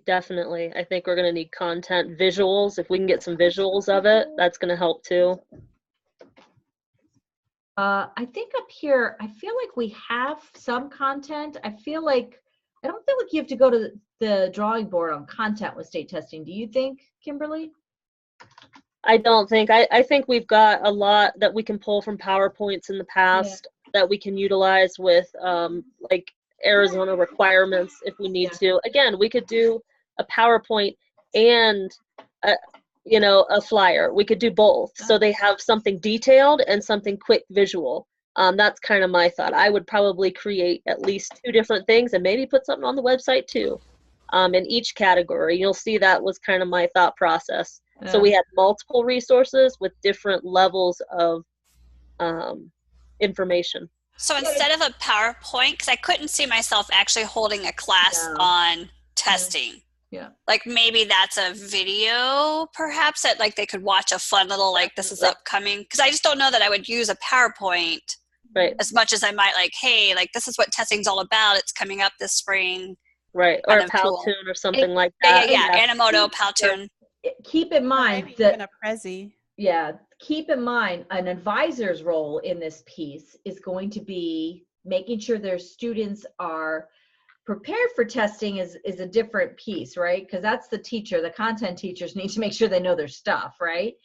Definitely. I think we're going to need content, visuals. If we can get some visuals of it, that's going to help too. I think up here, I feel like we have some content. I don't feel like you have to go to the drawing board on content with state testing. Do you think, Kimberly? I don't think. I think we've got a lot that we can pull from PowerPoints in the past that we can utilize with like Arizona requirements if we need to. Again, we could do a PowerPoint and a flyer. We could do both. So they have something detailed and something quick visual. That's kind of my thought. I would probably create at least 2 different things and maybe put something on the website too. In each category. You'll see that was kind of my thought process. Yeah. So we had multiple resources with different levels of information. So instead of a PowerPoint, because I couldn't see myself actually holding a class on testing. Yeah. Like maybe that's a video perhaps that like they could watch a fun little like this is upcoming. Because I just don't know that I would use a PowerPoint as much as I might like, hey, like this is what testing's all about. It's coming up this spring. Right. Or a Powtoon or something like that. Yeah. Animoto, Powtoon. Keep in mind that even a Prezi. Yeah, keep in mind an advisor's role in this piece is going to be making sure their students are prepared for testing is a different piece, right? Because that's the teacher. The content teachers need to make sure they know their stuff, right?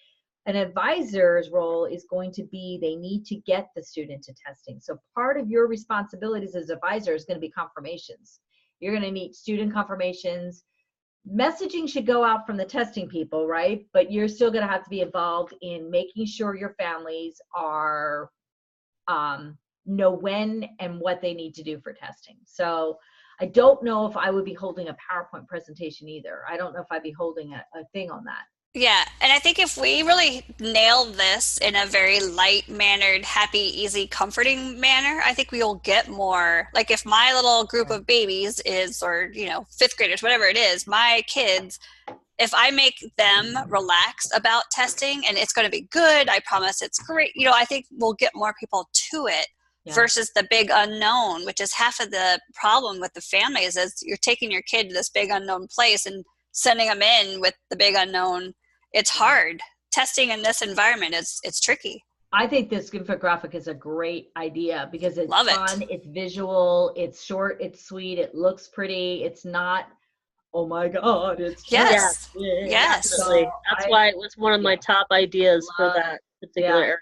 An advisor's role is going to be they need to get the student to testing. So part of your responsibilities as advisor is going to be confirmations. You're going to need student confirmations. Messaging should go out from the testing people, right? But you're still going to have to be involved in making sure your families are know when and what they need to do for testing. So I don't know if I would be holding a PowerPoint presentation either. I don't know if I'd be holding a thing on that. Yeah, and I think if we really nail this in a very light-mannered, happy, easy, comforting manner, I think we will get more. Like if my little group of babies is, or, 5th graders, whatever it is, my kids, if I make them relaxed about testing and it's going to be good, I promise it's great, I think we'll get more people to it versus the big unknown, which is half of the problem with the families is you're taking your kid to this big unknown place and sending them in with the big unknown. It's hard. Testing in this environment it's tricky. I think this infographic is a great idea because it's fun, it's visual, it's short, it's sweet, it looks pretty. It's not, oh my God, it's yes. So that's why it was one of my top ideas for that particular area.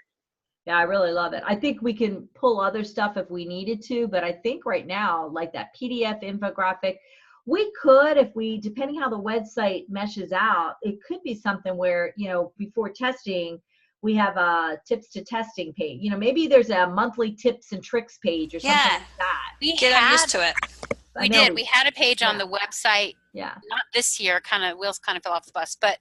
Yeah, I really love it. I think we can pull other stuff if we needed to, but I think right now, like that PDF infographic, we could, if we, depending how the website meshes out, it could be something where, before testing, we have a tips to testing page. Maybe there's a monthly tips and tricks page or something like that. We get used to it. We did. We had a page on the website. Yeah. Not this year, wheels kind of fell off the bus, but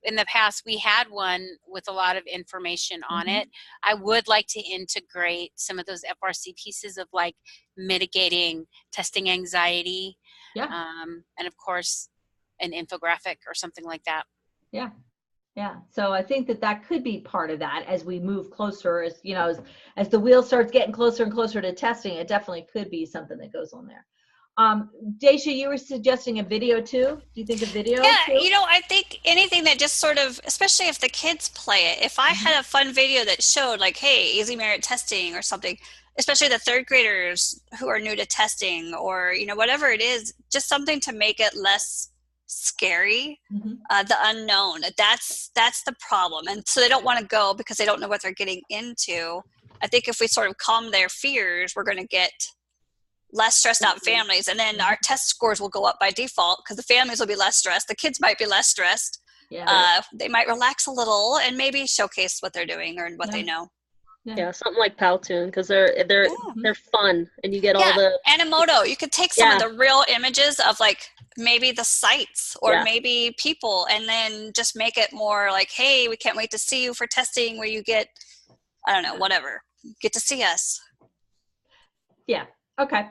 in the past we had one with a lot of information on it. I would like to integrate some of those FRC pieces of like mitigating testing anxiety. Yeah. And of course an infographic or something like that. Yeah. Yeah. So I think that could be part of that as we move closer, as the wheel starts getting closer and closer to testing, it definitely could be something that goes on there. Daisha, you were suggesting a video too. Do you think a video? Yeah, too? I think anything that just sort of, especially if the kids play it, if I had a fun video that showed like, hey, easy merit testing or something, especially the third graders who are new to testing, or whatever it is, just something to make it less scary. The unknown, that's the problem, and so they don't want to go because they don't know what they're getting into. I think if we sort of calm their fears, we're going to get less stressed out families, and then our test scores will go up by default because the families will be less stressed, the kids might be less stressed. They might relax a little and maybe showcase what they're doing or what they know. Yeah, something like Powtoon, because they're fun, and you get all the Animoto. You could take some of the real images of like maybe the sites or maybe people, and then just make it more like, hey, we can't wait to see you for testing, where you get, I don't know, whatever, get to see us. Yeah. Okay.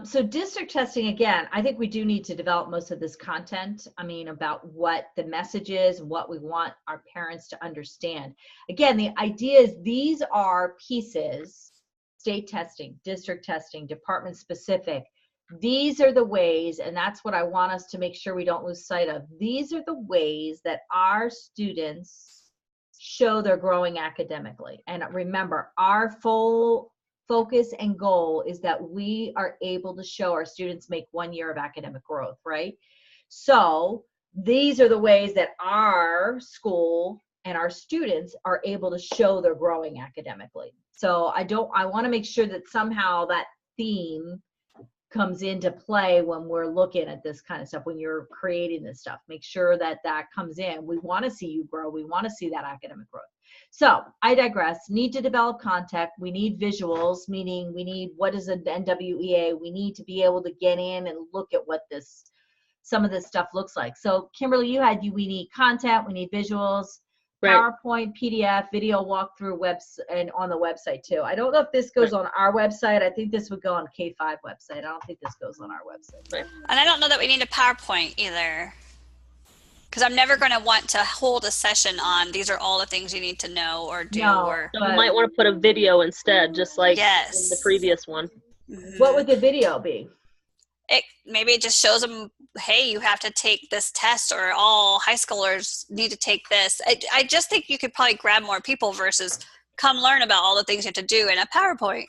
So district testing, again, I think we do need to develop most of this content. I mean, about what the message is, what we want our parents to understand. Again, the idea is these are pieces, state testing, district testing, department specific. These are the ways, and that's what I want us to make sure we don't lose sight of. These are the ways that our students show they're growing academically. And remember, our full focus and goal is that we are able to show our students make 1 year of academic growth, right? So these are the ways that our school and our students are able to show they're growing academically. So I want to make sure that somehow that theme comes into play when we're looking at this kind of stuff, when you're creating this stuff. Make sure that that comes in. We want to see you grow. We want to see that academic growth. So I digress. Need to develop content. We need visuals, meaning we need, what is an NWEA? We need to be able to get in and look at what some of this stuff looks like. So Kimberly, we need content, we need visuals, PowerPoint, PDF, video walkthrough and on the website too. I don't know if this goes on our website. I think this would go on K5 website. I don't think this goes on our website. And I don't know that we need a PowerPoint either, because I'm never going to want to hold a session on these are all the things you need to know or do. So you might want to put a video instead, just like in the previous one. What would the video be? Maybe it just shows them, hey, you have to take this test, or all high schoolers need to take this. I just think you could probably grab more people versus come learn about all the things you have to do in a PowerPoint.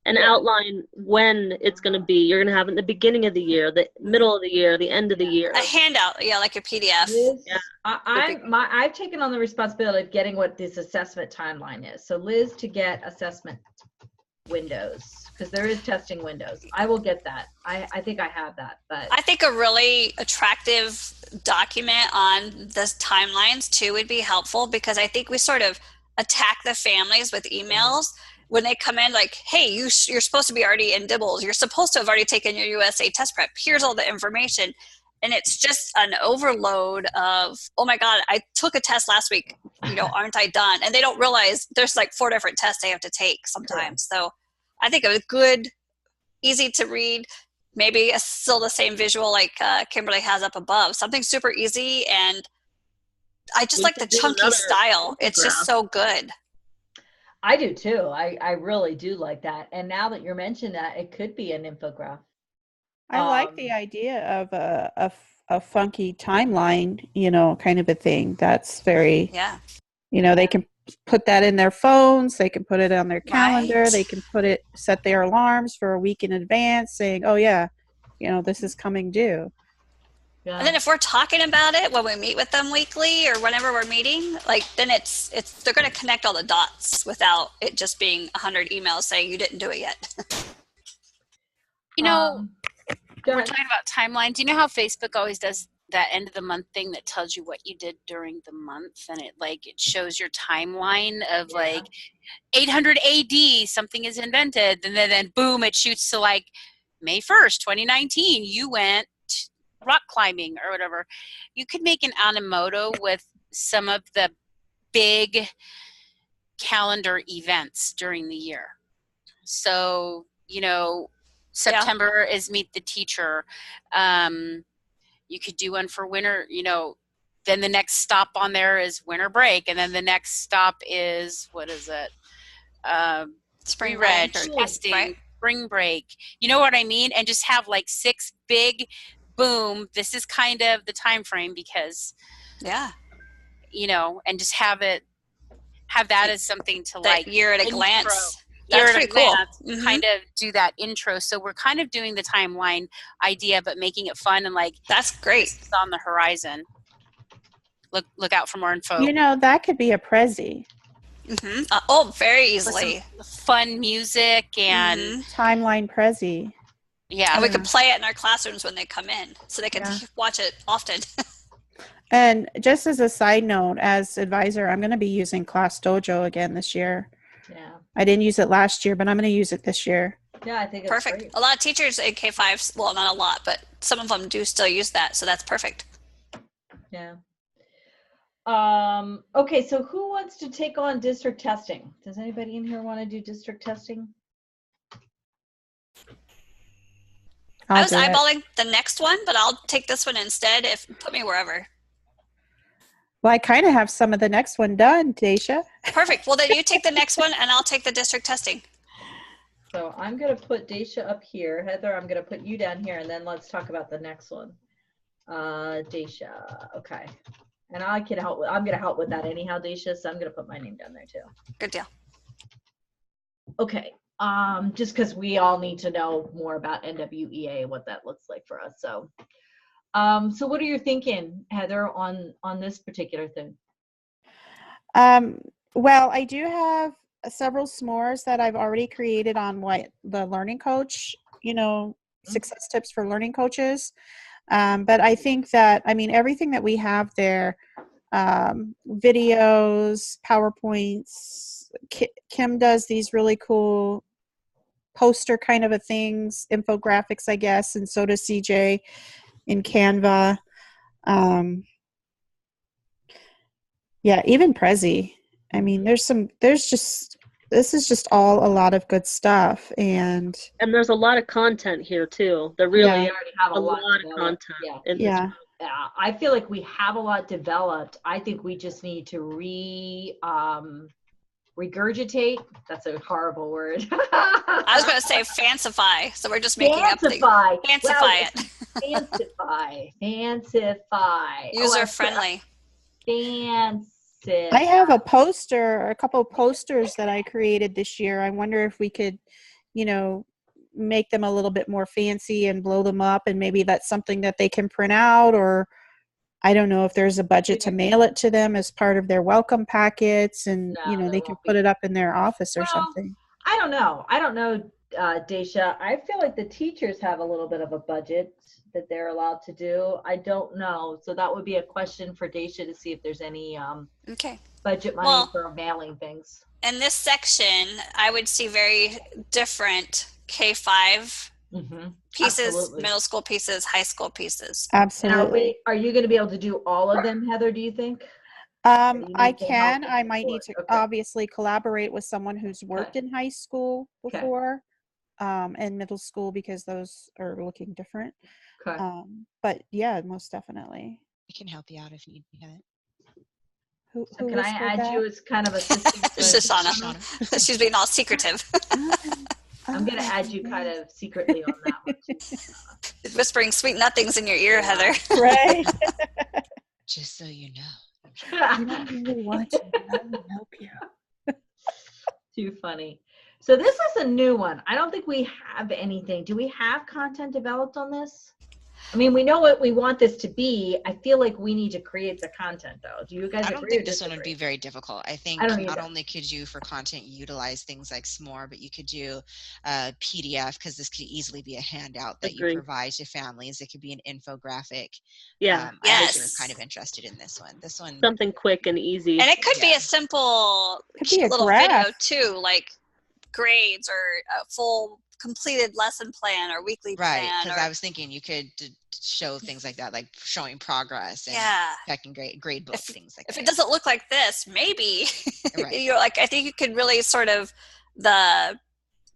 And outline when it's going to be. You're going to have it in the beginning of the year, the middle of the year, the end of the year. A handout, like a PDF. Liz, I've taken on the responsibility of getting what this assessment timeline is. So Liz, to get assessment windows, because there is testing windows. I will get that. I think I have that. But I think a really attractive document on the timelines too would be helpful, because I think we sort of attack the families with emails when they come in like, hey, you're supposed to be already in DIBELS. You're supposed to have already taken your USA test prep. Here's all the information. And it's just an overload of, oh my God, I took a test last week, aren't I done? And they don't realize there's like 4 different tests they have to take sometimes. So I think a good, easy to read, maybe still the same visual like Kimberly has up above, something super easy. And I just like the chunky style. It's just so good. I do too. I really do like that. And now that you're mentioning that, it could be an infographic. I like the idea of a funky timeline, kind of a thing. That's very, they can put that in their phones. They can put it on their calendar. Right. They can set their alarms for a week in advance saying, oh yeah, this is coming due. Yeah. And then if we're talking about it when we meet with them weekly or whenever we're meeting, then they're going to connect all the dots without it just being 100 emails saying you didn't do it yet. We're talking about timelines. You know how Facebook always does that end of the month thing that tells you what you did during the month, and it shows your timeline of 800 AD something is invented, and then boom, it shoots to May 1st, 2019. You went rock climbing or whatever. You could make an Animoto with some of the big calendar events during the year. So, September is Meet the Teacher. You could do one for winter, then the next stop on there is winter break. And then the next stop is, what is it? Spring break, break or testing, right? Spring break. You know what I mean? And just have 6 big, boom, this is kind of the time frame because, and just have have that as something to that like year at a intro. glance. Year That's at a pretty cool. glance, Mhm. kind of do that intro. So we're kind of doing the timeline idea, but making it fun and like That's great. this is on the horizon. Look out for more info. You know, that could be a Prezi. Oh, very With some easily. fun music and Mhm. Timeline Prezi. yeah. And we can play it in our classrooms when they come in, so they can Yeah. watch it often. And just as a side note, as advisor, I'm going to be using Class Dojo again this year. Yeah. I didn't use it last year, but I'm going to use it this year. Yeah, I think it's Perfect. great. A lot of teachers in K-5, well, not a lot, but some of them do still use that, so that's perfect. Yeah. Okay, so who wants to take on district testing? Does anybody in here want to do district testing? I was do it. eyeballing the next one, but I'll take this one instead. Put me wherever. Well, I kind of have some of the next one done, Daisha. Perfect. Well, then you take the next one, and I'll take the district testing. So I'm going to put Daisha up here. Heather, I'm going to put you down here, and then let's talk about the next one. Daisha, okay. And I can help. I'm going to help with that anyhow, Daisha, so I'm going to put my name down there too. Good deal. Okay. Just because we all need to know more about NWEA, what that looks like for us. So, so what are you thinking, Heather, on this particular thing? Well, I do have several s'mores that I've already created on what the learning coach, success tips for learning coaches. But I think that, everything that we have there, videos, PowerPoints, Kim does these really cool poster kind of a things, infographics, I guess, and so does CJ in Canva. Yeah, even Prezi. This is just all a lot of good stuff, and there's a lot of content here too. There really We is already have a lot of developed. content. Yeah. In this yeah. I feel like we have a lot developed. I think we just need to regurgitate. That's a horrible word. I was going to say fancify, so we're just making up things. Fancify Fancify it. Fancify. User friendly. Fancify. I have a couple of posters that I created this year. I wonder if we could, make them a little bit more fancy and blow them up, and maybe that's something that they can print out, or I don't know if there's a budget to mail it to them as part of their welcome packets, and they can put it up in their office or something. I don't know, Daisha. I feel like the teachers have a little bit of a budget that they're allowed to do. I don't know. So that would be a question for Daisha to see if there's any budget money for mailing things. In this section, I would see very different K-5 pieces, Absolutely. middle school pieces, high school pieces. Absolutely. Are you going to be able to do all of them, Heather, do you think? I can. I might need to obviously collaborate with someone who's worked in high school before and middle school, because those are looking different. Okay. But yeah, most definitely. We can help you out if you need it. Who can I add you as kind of assistant? Shoshana. She's being all secretive. I'm going to add you kind of secretly on that one. Whispering sweet nothings in your ear, Heather. Right. Just so you know. I don't really want to. I will help you. Too funny. So this is a new one. I don't think we have anything. Do we have content developed on this? We know what we want this to be. I feel like we need to create the content, though. Do you guys agree? I don't think this one would be very difficult. I think not only could you, for content, utilize things like S'more, but you could do PDF, because this could easily be a handout that you provide to families. It could be an infographic. Yeah. I think you're kind of interested in this one. Something quick and easy. And it could be a simple little video, too, like grades or a full completed lesson plan or weekly plan. Right, because I was thinking you could show things like that, like showing progress and checking grade book, things like that. If it doesn't look like this, maybe I think you could really sort of the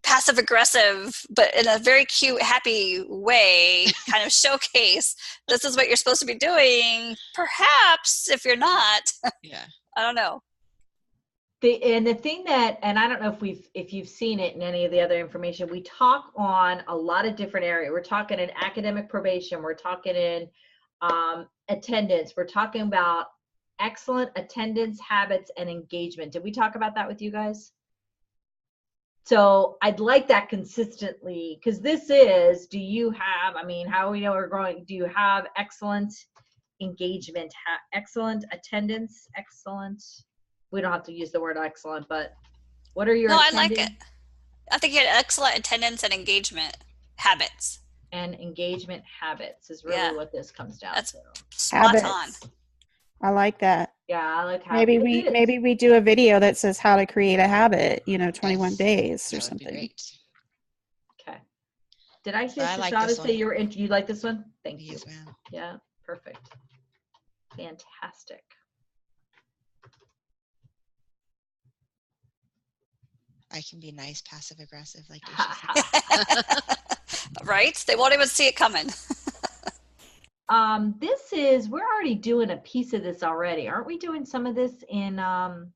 passive aggressive, but in a very cute, happy way, kind of showcase this is what you're supposed to be doing. Perhaps if you're not, I don't know. The thing that, and I don't know if you've seen it in any of the other information, we talk on a lot of different areas. We're talking in academic probation. We're talking in attendance. We're talking about excellent attendance, habits, and engagement. Did we talk about that with you guys? So I'd like that consistently, because this is, do you have, I mean, how we know we're growing, do you have excellent engagement, excellent attendance, excellent, we don't have to use the word excellent, but what are your I like it. I think you had excellent attendance and engagement habits. And engagement habits is really what this comes down to. Spot habits. On. I like that. Yeah, I like habits. Maybe we do a video that says how to create a habit, 21 days or something. Great. Okay. Did I say, like Shoshana, this say you like this one? Thank you. Yes, ma'am. Yeah, perfect. Fantastic. I can be nice, passive aggressive, like Right? They won't even see it coming. We're already doing a piece of this already. Aren't we doing some of this in 100%,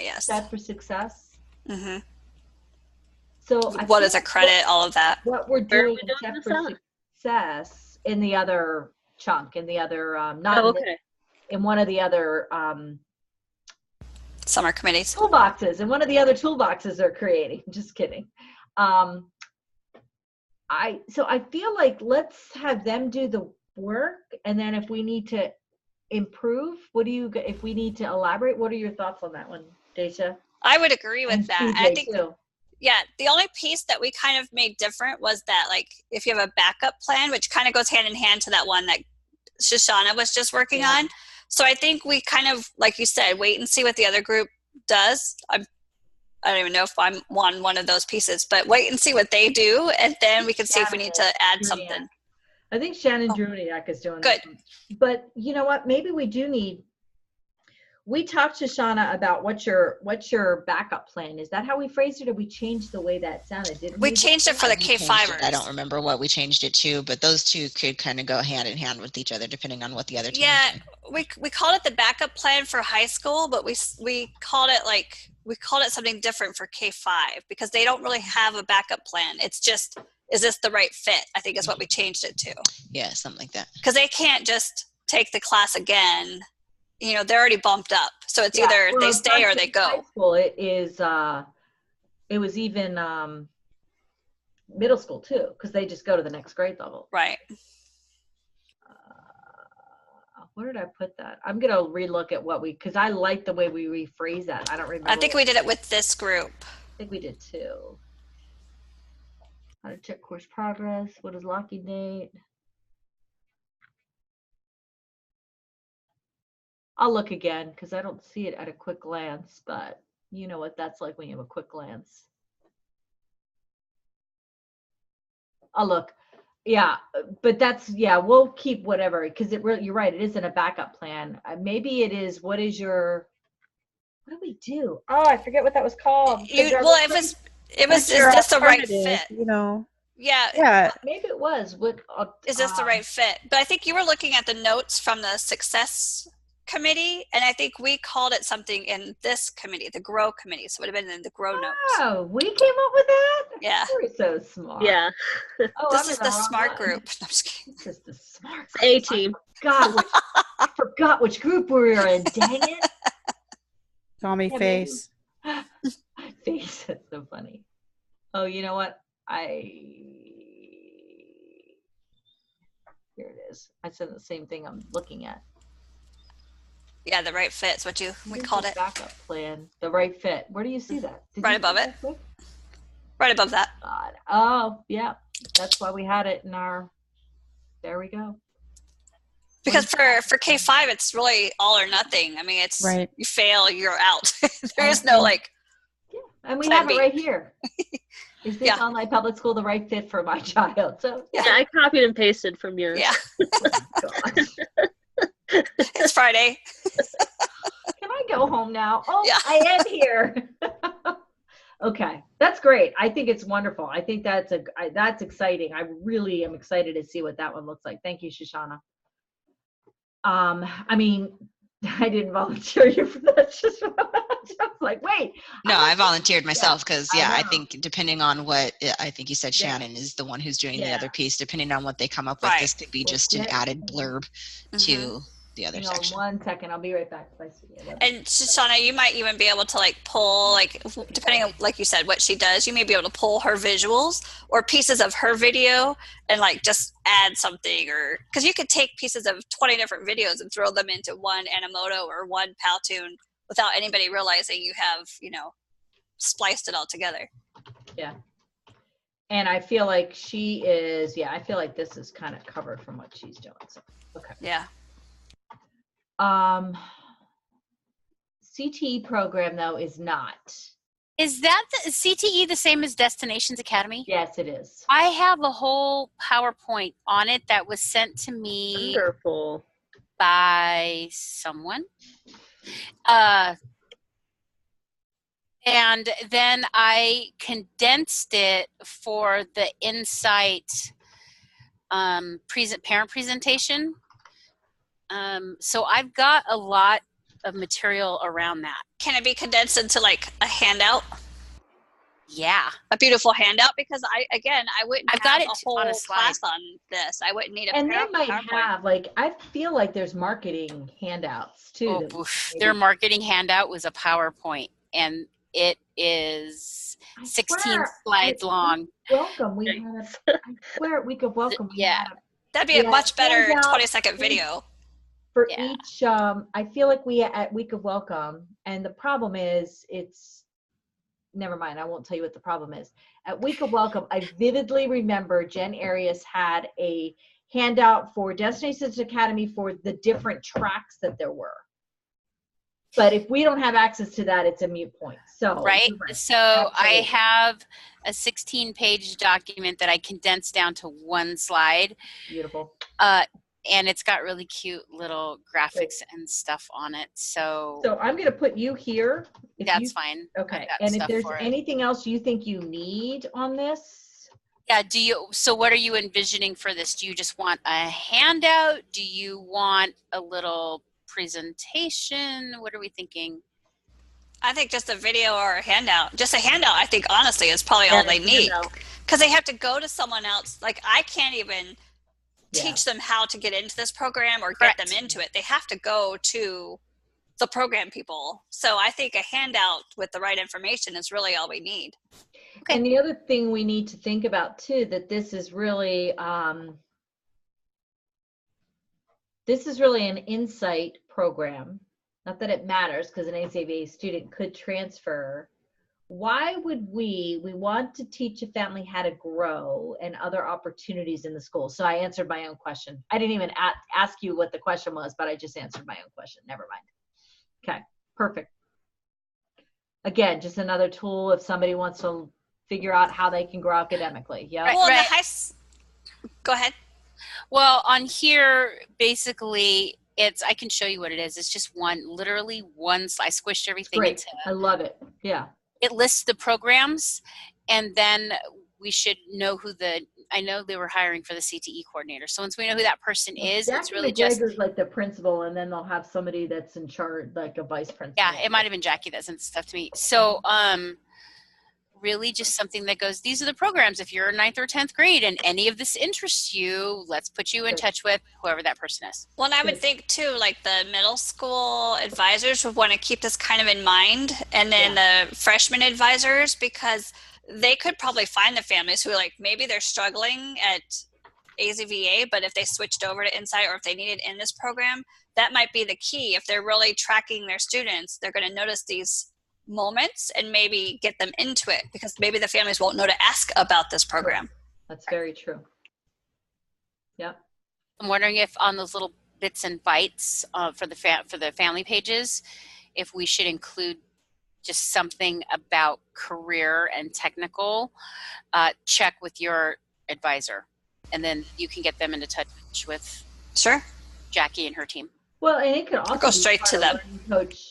yes. Set for Success? Mm-hmm. So what is a credit, all of that. What we're doing in Set for Success in the other chunk, in the other, in one of the other summer committees. Toolboxes, and one of the other toolboxes they're creating. Just kidding. I feel like let's have them do the work, and then if we need to improve, if we need to elaborate, what are your thoughts on that one, Daisha? I would agree with that. CJ I think too. Yeah, the only piece that we kind of made different was that, like, if you have a backup plan, which kind of goes hand in hand to that one that Shoshana was just working on. So I think we kind of, like you said, wait and see what the other group does. I don't even know if I'm on one of those pieces, but wait and see what they do, and then we can see if we need to add something. I think Shannon Druniak is doing good. This. But you know what? Maybe we do need. We talked to Shoshana about what's your backup plan. Is that how we phrased it, or we changed the way that sounded? Didn't we? We changed it for the K5ers. I don't remember what we changed it to, but those two could kind of go hand in hand with each other depending on what the other team did. we called it the backup plan for high school, but we called it something different for K5 because they don't really have a backup plan. It's just, is this the right fit? I think is what we changed it to. Yeah, something like that. Because they can't just take the class again. They're already bumped up. So it's either they stay or they go. High school, it was even middle school too, because they just go to the next grade level. Right. Where did I put that? I'm going to relook at because I like the way we rephrase that. I don't remember. I think we did it with this group. I think we did too. How to check course progress. What is locking date? I'll look again because I don't see it at a quick glance, but you know what that's like when you have a quick glance. I'll look. Yeah, but we'll keep whatever, because you're right, it isn't a backup plan. Maybe it is, what do we do? Oh, I forget what that was called. It was is this the right fit? Yeah. Maybe it was. Is this the right fit? But I think you were looking at the notes from the Success Committee, and I think we called it something in this committee, the Grow Committee. So it would have been in the Grow notes. Oh, we came up with that? Yeah. We're so smart. Yeah. This is the smart group. I'm just kidding. This is the smart group. A-team. God, I forgot which group we were in. Dang it. Tommy Face. Face, that's so funny. Oh, you know what? Here it is. I said the same thing I'm looking at. Yeah, the right fit is what we called it. Backup plan, the right fit. Where do you see that? Right above it. Right above that. God. Oh, yeah. That's why we had it in our. There we go. Because for K5, it's really all or nothing. I mean, it's right. You fail, you're out. There is no like. Yeah, and we have it right here. Is this online public school the right fit for my child? So yeah, I copied and pasted from yours. Yeah. It's Friday. Can I go home now? Oh, yeah. I am here. Okay, that's great. I think it's wonderful. I think that's exciting. I really am excited to see what that one looks like. Thank you, Shoshana. I mean, I didn't volunteer you for that. Shoshana. I was like, wait. No, I volunteered myself because, I think depending on what, I think you said Shannon is the one who's doing the other piece. Depending on what they come up with, this could be just an added blurb to the other Hang on section. 1 second. I'll be right back. And Shauna, you might even be able to like pull, like depending on, like you said, what she does, you may be able to pull her visuals or pieces of her video and like just add something, or because you could take pieces of 20 different videos and throw them into one Animoto or one Powtoon without anybody realizing you have, spliced it all together. Yeah. And I feel like she is, I feel like this is kind of covered from what she's doing. So, okay. Yeah. CTE program though is not. Is that the CTE the same as Destinations Academy? Yes, it is. I have a whole PowerPoint on it that was sent to me Wonderful. by someone. And then I condensed it for the Insight parent presentation. So I've got a lot of material around that. Can it be condensed into like a handout? Yeah. A beautiful handout, because I wouldn't I've have got it a whole on a slide. class on this. I wouldn't need a And they might PowerPoint. have, like, I feel like there's marketing handouts too. Oh, that oof. maybe- Their marketing handout was a PowerPoint, and it is I 16 swear, slides long. Welcome. We had I swear at Week of Welcome. We Yeah. had That'd be Yeah, a much better handout. 20-second video. for Yeah. each, I feel like we at Week of Welcome, and the problem is never mind, I won't tell you what the problem is. At Week of Welcome, I vividly remember Jen Arias had a handout for Destinations Academy for the different tracks that there were. But if we don't have access to that, it's a moot point. So Right? you're right. So I Absolutely. have a 16-page document that I condensed down to one slide. Beautiful. And it's got really cute little graphics and stuff on it. So I'm going to put you here. If that's you, fine. okay. I've got And if stuff there's for it. anything else you think you need on this, Yeah, so what are you envisioning for this? Do you just want a handout? Do you want a little presentation? What are we thinking? I think just a video or a handout. Just a handout, I think, honestly, is probably all they need. Because they have to go to someone else. Like, I can't even teach them how to get into this program or get them into it. They have to go to the program people. So I think a handout with the right information is really all we need. Okay. And the other thing we need to think about too, that this is really an Insight program. Not that it matters, because an ACVA student could transfer. Why would we want to teach a family how to grow and other opportunities in the school? So I answered my own question. I didn't even ask you what the question was, but I just answered my own question. Never mind. Okay, perfect. Again, just another tool if somebody wants to figure out how they can grow academically. Yeah. Well, Right. Go ahead. Well, on here, basically, I can show you what it is. It's just literally one slide. I squished everything Great. into. I love it. Yeah. It lists the programs, and then we should know I know they were hiring for the CTE coordinator. So once we know who that person is, Jackie it's really McGregor's like the principal, and then they'll have somebody that's in charge, like a vice principal. Yeah, it might have been Jackie that sent stuff to me. So really just something that goes, these are the programs. If you're in 9th or 10th grade and any of this interests you, let's put you in touch with whoever that person is. Well, and I would think too, like the middle school advisors would want to keep this kind of in mind, and then the freshman advisors, because they could probably find the families who maybe they're struggling at AZVA, but if they switched over to Insight or if they needed in this program, that might be the key. If they're really tracking their students, they're going to notice these moments and maybe get them into it, because maybe the families won't know to ask about this program. That's very true. Yep. I'm wondering if on those little bits and bytes for the family pages, if we should include just something about career and technical, check with your advisor, and then you can get them into touch with Jackie and her team. Well, and it could also go straight to them. Coach,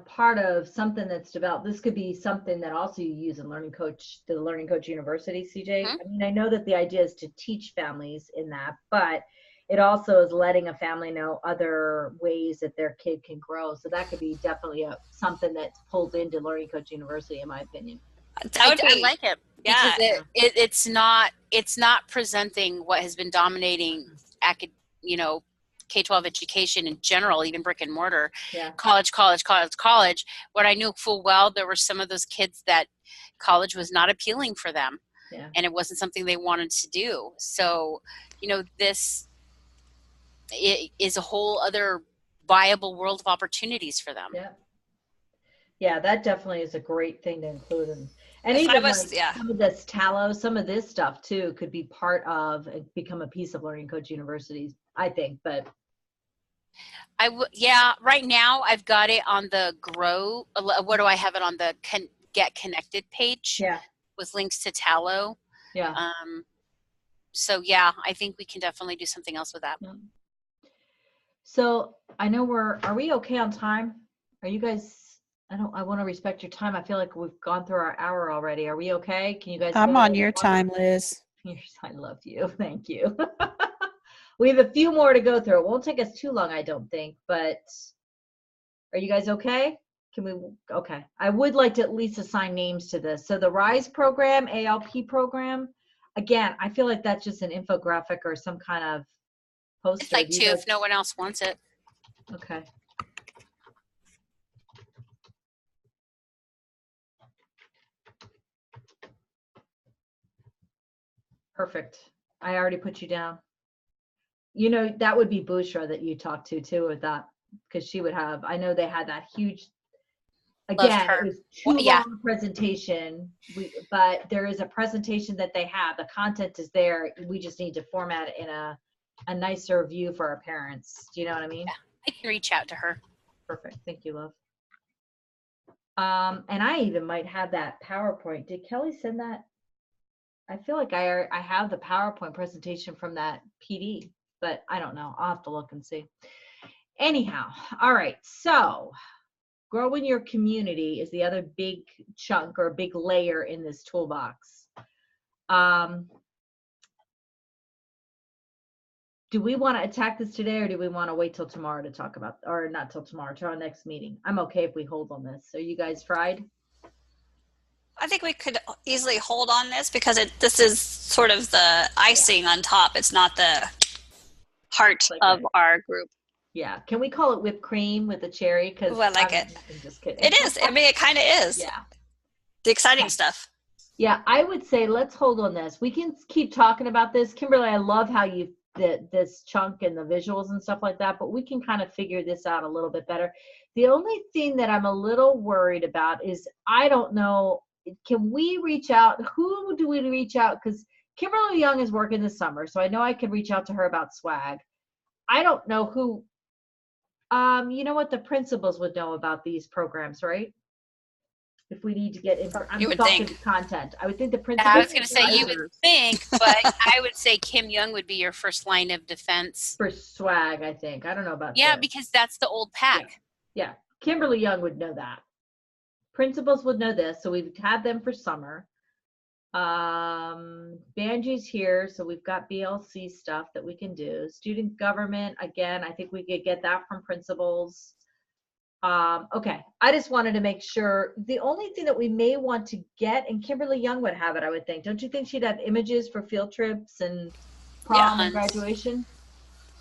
part of something that's developed. This could be something that also you use in Learning Coach, the Learning Coach University, CJ. Mm-hmm. I mean, I know that the idea is to teach families in that, but it also is letting a family know other ways that their kid can grow. So that could be definitely something that's pulled into Learning Coach University, in my opinion. I like it. Yeah, because it's not presenting what has been dominating K-12 education in general, even brick and mortar, Yeah. college. What I knew full well, there were some of those kids that college was not appealing for them. Yeah. And it wasn't something they wanted to do. So, this is a whole other viable world of opportunities for them. Yeah. Yeah, that definitely is a great thing to include in. And If even I was- like yeah. some of this Tallow, some of this stuff too could be part of and become a piece of Learning Coach Universities, I think. But right now I've got it on the Grow. What do I have it on the Get Connected page? yeah, With links to Tallow. yeah. So yeah, I think we can definitely do something else with that. So I know are we okay on time? Are you guys, I want to respect your time. I feel like we've gone through our hour already. Are we okay? Can you guys? I'm go on your time, Liz. I love you. Thank you. We have a few more to go through. It won't take us too long, I don't think, but are you guys okay? Okay. I would like to at least assign names to this. So the RISE program, ALP program, again, I feel like that's just an infographic or some kind of poster. It's like two if no one else wants it. Okay. Perfect. I already put you down. That would be Bushra that you talked to too with that, because she would have, I know they had that huge, again, it was too long presentation, but there is a presentation that they have. The content is there. We just need to format it in a nicer view for our parents. Do you know what I mean? Yeah, I can reach out to her. Perfect. Thank you, love. And I even might have that PowerPoint. Did Kelly send that? I feel like I have the PowerPoint presentation from that PD, but I don't know. I'll have to look and see. Anyhow, all right. So growing your community is the other big chunk or big layer in this toolbox. Do we want to attack this today, or do we want to wait till tomorrow to talk about, or not till tomorrow, till our next meeting? I'm okay if we hold on this. Are you guys fried? I think we could easily hold on this because this is sort of the icing on top. It's not the heart of our group. Yeah. Can we call it whipped cream with a cherry? Because I like it. I'm just kidding. It is. I mean, it kind of is. Yeah. The exciting stuff. Yeah, I would say let's hold on this. We can keep talking about this. Kimberly, I love how you this chunk and the visuals and stuff like that, but we can kind of figure this out a little bit better. The only thing that I'm a little worried about is I don't know, can we reach out? Who do we reach out? Because Kimberly Young is working this summer, so I know I could reach out to her about swag. I don't know who, you know what, the principals would know about these programs, right? If we need to get in, you would think content. I would think the principals. I was going to say you would think, but I would say Kim Young would be your first line of defense for swag. I think. I don't know about. Yeah, because that's the old pack. Yeah. Kimberly Young would know that. Principals would know this, so we've had them for summer. Banji's here, so we've got BLC stuff that we can do. Student government, again, I think we could get that from principals. Okay, I just wanted to make sure. The only thing that we may want to get, and Kimberly Young would have it, I would think. Don't you think she'd have images for field trips and prom and graduation?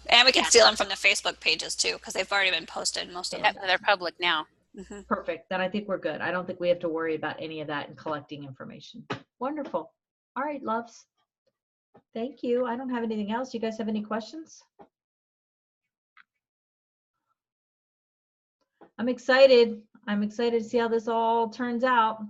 And we can steal them from the Facebook pages too, because they've already been posted, most of them. They're public now. Mm-hmm. Perfect. Then I think we're good. I don't think we have to worry about any of that in collecting information. Wonderful. All right, loves. Thank you. I don't have anything else. You guys have any questions? I'm excited. I'm excited to see how this all turns out.